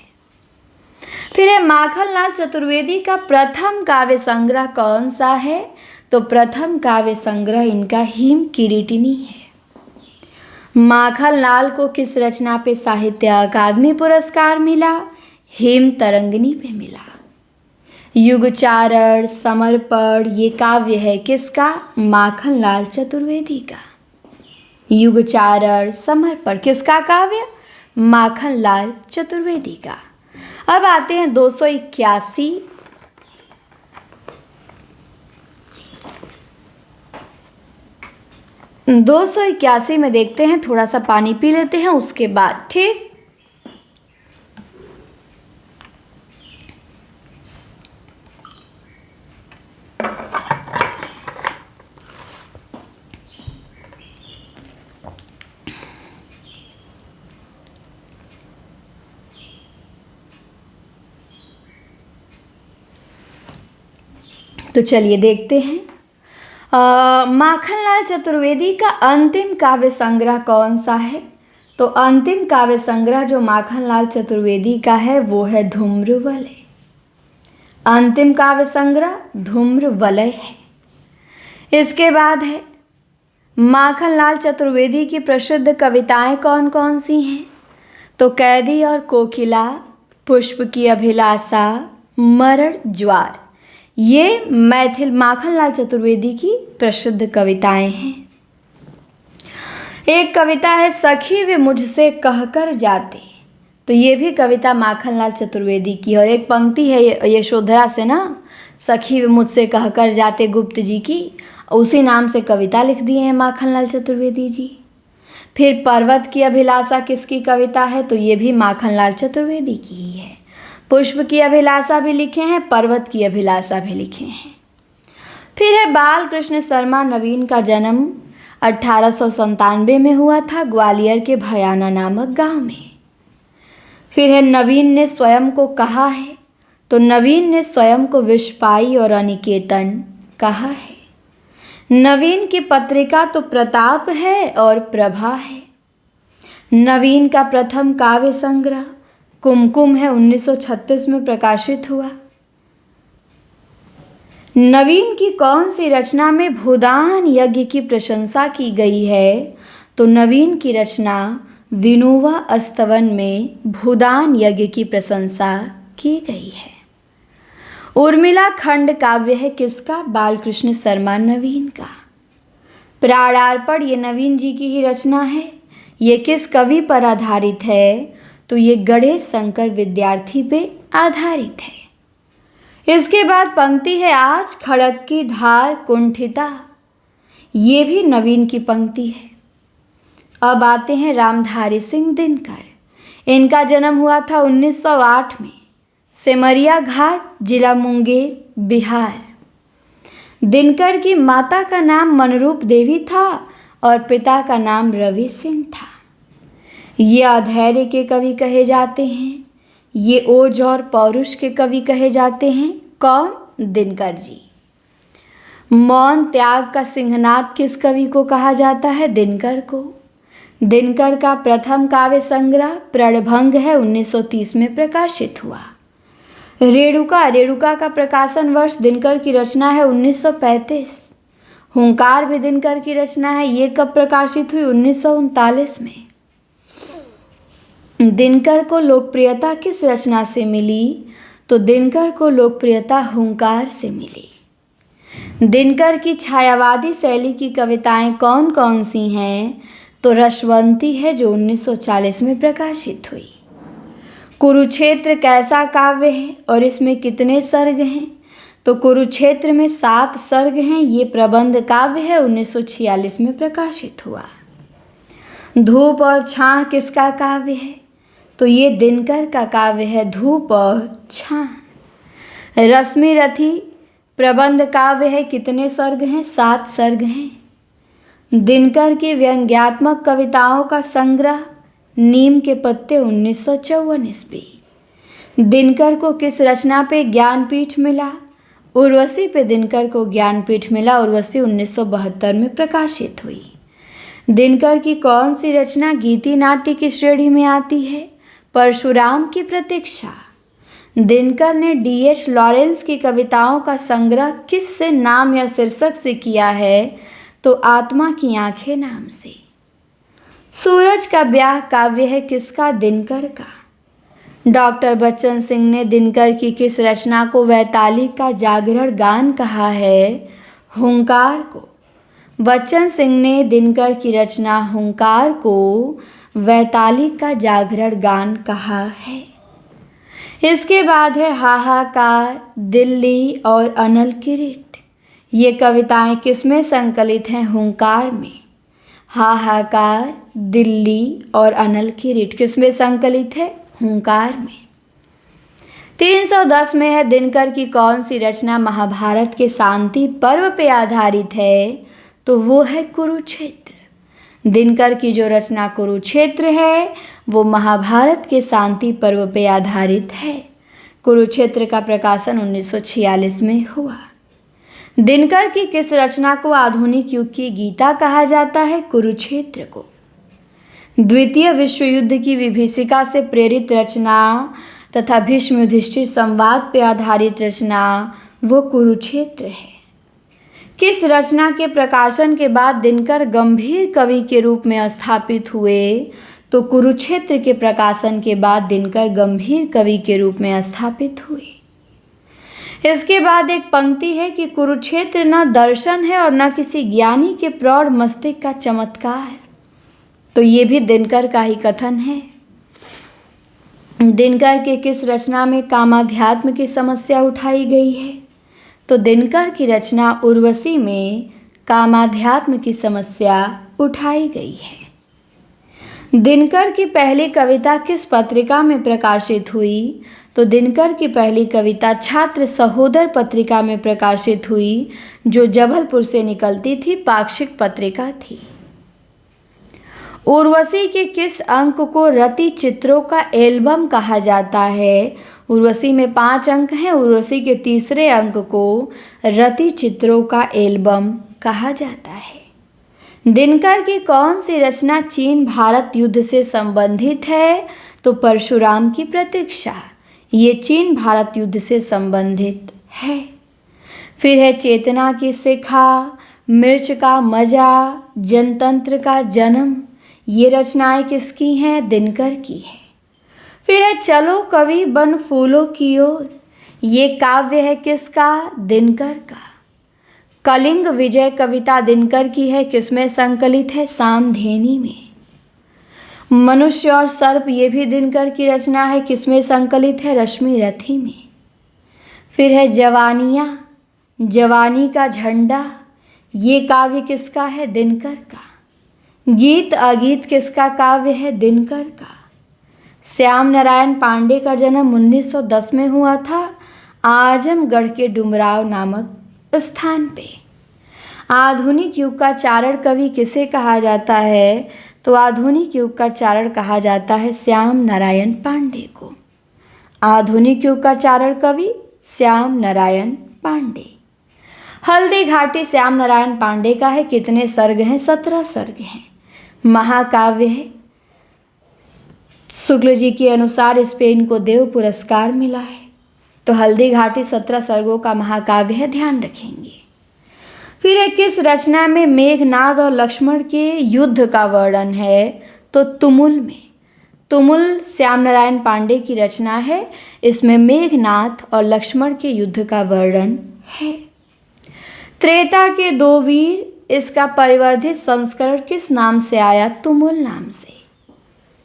फिर है माखनलाल चतुर्वेदी का प्रथम काव्य संग्रह कौन सा है? तो प्रथम काव्य संग्रह इनका हिम किरीटिनी है। माखनलाल को किस रचना पे साहित्य अकादमी पुरस्कार मिला? हेम तरंगिनी पे मिला। युगचारण, समर्पण, ये काव्य है किसका? माखनलाल चतुर्वेदी का। युगचारण, समर्पण किसका काव्य? माखनलाल चतुर्वेदी का। अब आते हैं 281। दो सौ इक्यासी में देखते हैं, थोड़ा सा पानी पी लेते हैं उसके बाद, ठीक। तो चलिए देखते हैं माखनलाल चतुर्वेदी का अंतिम काव्य संग्रह कौन सा है? तो अंतिम काव्य संग्रह जो माखनलाल चतुर्वेदी का है वो है धूम्रवलय। अंतिम काव्य संग्रह धूम्रवलय है। इसके बाद है माखनलाल चतुर्वेदी की प्रसिद्ध कविताएं कौन कौन सी हैं? तो कैदी और कोकिला, पुष्प की अभिलाषा, मरण ज्वार, ये मैथिल माखनलाल चतुर्वेदी की प्रसिद्ध कविताएं हैं। एक कविता है सखी वे मुझसे कहकर जाते, तो ये भी कविता माखनलाल चतुर्वेदी की। और एक पंक्ति है यशोधरा से ना, सखी वे मुझसे कहकर जाते गुप्त जी की, उसी नाम से कविता लिख दी है माखनलाल चतुर्वेदी जी। फिर पर्वत की अभिलाषा किसकी कविता है? तो ये भी माखनलाल चतुर्वेदी की ही है। पुष्प की अभिलाषा भी लिखे हैं, पर्वत की अभिलाषा भी लिखे हैं। फिर है बालकृष्ण शर्मा नवीन का जन्म 1897 में हुआ था, ग्वालियर के भयाना नामक गांव में। फिर है नवीन ने स्वयं को कहा है, तो नवीन ने स्वयं को विश्वपाई और अनिकेतन कहा है। नवीन की पत्रिका तो प्रताप है और प्रभा है। नवीन का प्रथम काव्य संग्रह कुमकुम है, 1936 में प्रकाशित हुआ। नवीन की कौन सी रचना में भूदान यज्ञ की प्रशंसा की गई है? तो नवीन की रचना विनोबा स्तवन में भूदान यज्ञ की प्रशंसा की गई है। उर्मिला खंड काव्य है किसका? बालकृष्ण शर्मा नवीन का। प्राणार्पण ये नवीन जी की ही रचना है। ये किस कवि पर आधारित है? तो ये गणेश शंकर विद्यार्थी पे आधारित है। इसके बाद पंक्ति है आज खड़क की धार कुंठिता, ये भी नवीन की पंक्ति है। अब आते हैं रामधारी सिंह दिनकर। इनका जन्म हुआ था 1908 में, सेमरिया घाट, जिला मुंगेर, बिहार। दिनकर की माता का नाम मनरूप देवी था और पिता का नाम रवि सिंह था। ये अधैर्य के कवि कहे जाते हैं। ये ओज और पौरुष के कवि कहे जाते हैं। कौन? दिनकर जी। मौन त्याग का सिंहनाद किस कवि को कहा जाता है? दिनकर को। दिनकर का प्रथम काव्य संग्रह प्रणभंग है, 1930 में प्रकाशित हुआ। रेणुका का प्रकाशन वर्ष दिनकर की रचना है 1935। हुंकार भी दिनकर की रचना है। ये कब प्रकाशित हुई? 1939 में। दिनकर को लोकप्रियता किस रचना से मिली? तो दिनकर को लोकप्रियता हुंकार से मिली। दिनकर की छायावादी शैली की कविताएं कौन कौन सी हैं? तो रसवंती है जो 1940 में प्रकाशित हुई। कुरुक्षेत्र कैसा काव्य है और इसमें कितने सर्ग हैं? तो कुरुक्षेत्र में 7 सर्ग हैं। ये प्रबंध काव्य है, 1946 में प्रकाशित हुआ। धूप और छाह किसका काव्य है? तो ये दिनकर का काव्य है, धूप और छाह। रश्मि रथी प्रबंध काव्य है, कितने सर्ग हैं? 7 सर्ग हैं। दिनकर की व्यंग्यात्मक कविताओं का संग्रह नीम के पत्ते, 1954 ईस्वी। दिनकर को किस रचना पे ज्ञानपीठ मिला? उर्वशी पे दिनकर को ज्ञानपीठ मिला। उर्वशी 1972 में प्रकाशित हुई। दिनकर की कौन सी रचना गीति नाट्य की श्रेणी में आती है? परशुराम की प्रतीक्षा। दिनकर ने D.H. लॉरेंस की कविताओं का संग्रह किस से नाम या शीर्षक से किया है? तो आत्मा की आंखें नाम से। सूरज का ब्याह काव्य है किसका? दिनकर का। डॉक्टर बच्चन सिंह ने दिनकर की किस रचना को वैताली का जागरण गान कहा है? हुंकार को। बच्चन सिंह ने दिनकर की रचना हुंकार को वैताली का जागरण गान कहा है। इसके बाद है हाहाकार, दिल्ली और अनल किरीट। ये कविताएं किसमें संकलित हैं? हुंकार में। हाहाकार, दिल्ली और अनल किरीट किसमें संकलित है? हुंकार में। 310 में है दिनकर की कौन सी रचना महाभारत के शांति पर्व पे आधारित है? तो वो है कुरुक्षेत्र। दिनकर की जो रचना कुरुक्षेत्र है वो महाभारत के शांति पर्व पे आधारित है। कुरुक्षेत्र का प्रकाशन 1946 में हुआ। दिनकर की किस रचना को आधुनिक युग की गीता कहा जाता है? कुरुक्षेत्र को। द्वितीय विश्व युद्ध की विभीषिका से प्रेरित रचना तथा भीष्म युधिष्ठिर संवाद पे आधारित रचना वो कुरुक्षेत्र है। किस रचना के प्रकाशन के बाद दिनकर गंभीर कवि के रूप में स्थापित हुए? तो कुरुक्षेत्र के प्रकाशन के बाद दिनकर गंभीर कवि के रूप में स्थापित हुए। इसके बाद एक पंक्ति है कि कुरुक्षेत्र न दर्शन है और न किसी ज्ञानी के प्रौढ़ मस्तिष्क का चमत्कार। तो ये भी दिनकर का ही कथन है। दिनकर के किस रचना में कामाध्यात्म की समस्या उठाई गई है? तो दिनकर की रचना उर्वशी में कामाध्यात्म की समस्या उठाई गई है। दिनकर की पहली कविता किस पत्रिका में प्रकाशित हुई? तो दिनकर की पहली कविता छात्र सहोदर पत्रिका में प्रकाशित हुई, जो जबलपुर से निकलती थी, पाक्षिक पत्रिका थी। उर्वशी के किस अंक को रति चित्रों का एल्बम कहा जाता है? उर्वशी में 5 अंक हैं। उर्वशी के तीसरे अंक को रति चित्रों का एल्बम कहा जाता है। दिनकर की कौन सी रचना चीन भारत युद्ध से संबंधित है? तो परशुराम की प्रतीक्षा। ये चीन भारत युद्ध से संबंधित है। फिर है चेतना की शिखा, मिर्च का मजा, जनतंत्र का जन्म, ये रचनाएं किसकी हैं? दिनकर की है। फिर है चलो कवि बन फूलों की ओर, ये काव्य है किसका? दिनकर का। कलिंग विजय कविता दिनकर की है, किसमें संकलित है? सामधेनी में। मनुष्य और सर्प ये भी दिनकर की रचना है, किसमें संकलित है? रश्मि रथी में। फिर है जवानियाँ, जवानी का झंडा, ये काव्य किसका है? दिनकर का। गीत अगीत किसका काव्य है? दिनकर का। श्याम नारायण पांडे का जन्म 1910 में हुआ था, आजमगढ़ के डुमराव नामक स्थान पे। आधुनिक युग का चारण कवि किसे कहा जाता है? तो आधुनिक युग का चारण कहा जाता है श्याम नारायण पांडे को। आधुनिक युग का चारण कवि श्याम नारायण पांडे। हल्दी घाटी श्याम नारायण पांडे का है, कितने सर्ग हैं? 17 सर्ग हैं। महाकाव्य है। शुक्ल जी के अनुसार इस पे इनको देव पुरस्कार मिला है। तो हल्दी घाटी 17 सर्गों का महाकाव्य है, ध्यान रखेंगे। फिर एक किस रचना में मेघनाद और लक्ष्मण के युद्ध का वर्णन है? तो तुमुल में। तुमुल श्याम नारायण पांडे की रचना है, इसमें मेघनाद और लक्ष्मण के युद्ध का वर्णन है। त्रेता के दो वीर, इसका परिवर्धित संस्करण किस नाम से आया? तुमुल नाम से।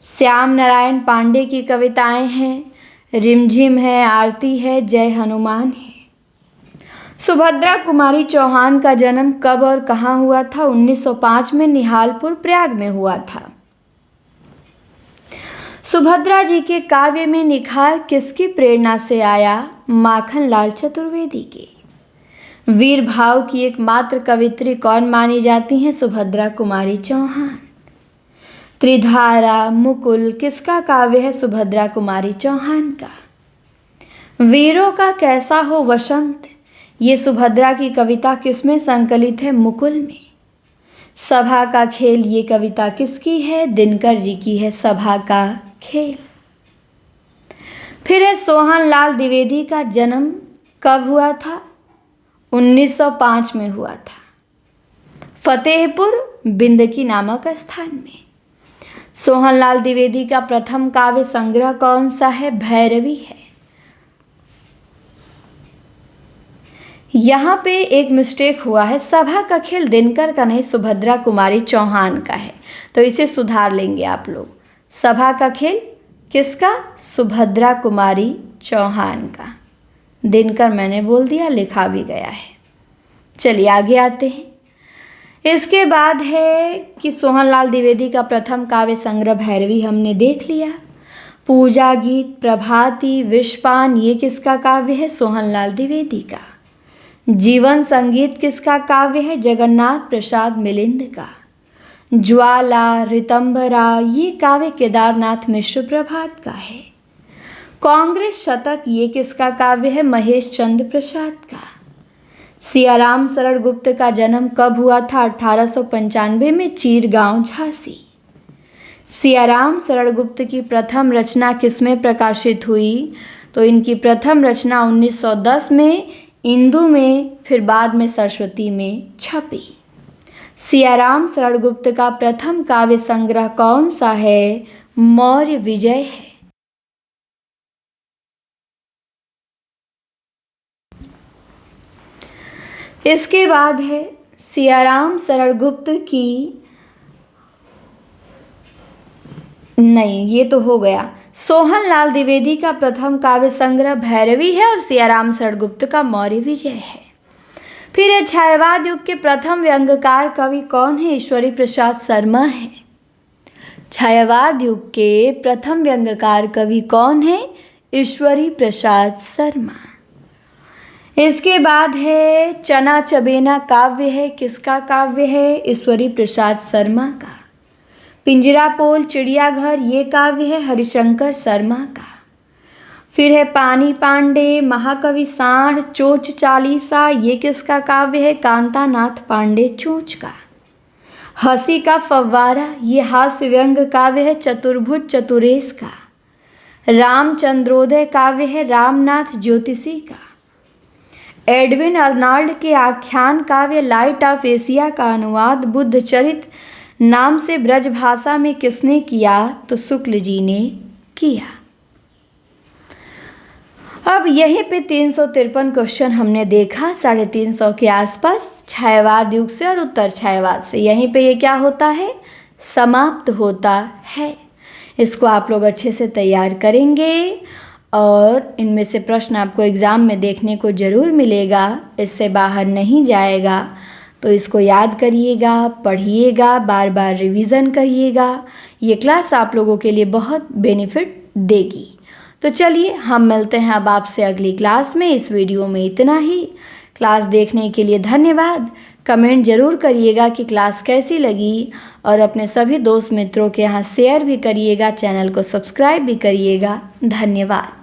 श्याम नारायण पांडे की कविताएं हैं, रिमझिम है, आरती है, जय हनुमान है। सुभद्रा कुमारी चौहान का जन्म कब और कहाँ हुआ था? 1905 में निहालपुर प्रयाग में हुआ था। सुभद्रा जी के काव्य में निखार किसकी प्रेरणा से आया? माखनलाल चतुर्वेदी के। वीर भाव की एकमात्र कवित्री कौन मानी जाती हैं? सुभद्रा कुमारी चौहान। त्रिधारा, मुकुल किसका काव्य है? सुभद्रा कुमारी चौहान का। वीरों का कैसा हो वसंत, ये सुभद्रा की कविता किसमें संकलित है? मुकुल में। सभा का खेल, ये कविता किसकी है? दिनकर जी की है, सभा का खेल। फिर है सोहनलाल द्विवेदी का जन्म कब हुआ था? 1905 में हुआ था, फतेहपुर बिंदकी नामक स्थान में। सोहनलाल द्विवेदी का प्रथम काव्य संग्रह कौन सा है? भैरवी है। यहाँ पे एक मिस्टेक हुआ है, सभा का खेल दिनकर का नहीं, सुभद्रा कुमारी चौहान का है, तो इसे सुधार लेंगे आप लोग। सभा का खेल किसका? सुभद्रा कुमारी चौहान का। दिनकर मैंने बोल दिया, लिखा भी गया है। चलिए आगे आते हैं। इसके बाद है कि सोहनलाल द्विवेदी का प्रथम काव्य संग्रह भैरवी हमने देख लिया। पूजा गीत, प्रभाती, विषपान, ये किसका काव्य है? सोहनलाल द्विवेदी का। जीवन संगीत किसका काव्य है? जगन्नाथ प्रसाद मिलिंद का। ज्वाला, ऋतंभरा, ये काव्य केदारनाथ मिश्र प्रभात का है। कांग्रेस शतक, ये किसका काव्य है? महेश चंद्र प्रसाद का। सियाराम शरण गुप्त का जन्म कब हुआ था? 1895 में, चीरगांव, झांसी। सियाराम शरण गुप्त की प्रथम रचना किसमें प्रकाशित हुई? तो इनकी प्रथम रचना 1910 में इंदु में, फिर बाद में सरस्वती में छपी। सियाराम शरण गुप्त का प्रथम काव्य संग्रह कौन सा है? मौर्य विजय है। इसके बाद है सियाराम शरण गुप्त की, नहीं ये तो हो गया। सोहनलाल द्विवेदी का प्रथम काव्य संग्रह भैरवी है और सियाराम शरण गुप्त का मौर्य विजय है। फिर है छायावाद युग के प्रथम व्यंग्यकार कवि कौन है? ईश्वरी प्रसाद शर्मा है। छायावाद युग के प्रथम व्यंग्यकार कवि कौन है? ईश्वरी प्रसाद शर्मा। इसके बाद है चना चबेना काव्य है, किसका काव्य है? ईश्वरी प्रसाद शर्मा का। पिंजरापोल चिड़ियाघर, ये काव्य है हरिशंकर शर्मा का। फिर है पानी पांडे, महाकवि साढ़, चोच चालीसा, ये किसका काव्य है? कांतानाथ पांडे चोच का। हंसी का फव्वारा, ये हास्य व्यंग काव्य है चतुर्भुज चतुरेश का। रामचंद्रोदय काव्य है रामनाथ ज्योतिषी का। एडविन अर्नाल्ड के आख्यान काव्य लाइट ऑफ एशिया का अनुवाद बुद्ध चरित नाम से ब्रज भाषा में किसने किया? तो शुक्ल जी ने किया। अब यहीं पे 353 क्वेश्चन हमने देखा 350 के आसपास छायावाद युग से और उत्तर छायावाद से। यहीं पे ये क्या होता है? समाप्त होता है। इसको आप लोग अच्छे से तैयार करेंगे और इनमें से प्रश्न आपको एग्ज़ाम में देखने को ज़रूर मिलेगा, इससे बाहर नहीं जाएगा। तो इसको याद करिएगा, पढ़िएगा, बार बार रिवीज़न करिएगा। ये क्लास आप लोगों के लिए बहुत बेनिफिट देगी। तो चलिए हम मिलते हैं अब आपसे अगली क्लास में। इस वीडियो में इतना ही। क्लास देखने के लिए धन्यवाद। कमेंट ज़रूर करिएगा कि क्लास कैसी लगी और अपने सभी दोस्त मित्रों के यहाँ शेयर भी करिएगा, चैनल को सब्सक्राइब भी करिएगा। धन्यवाद।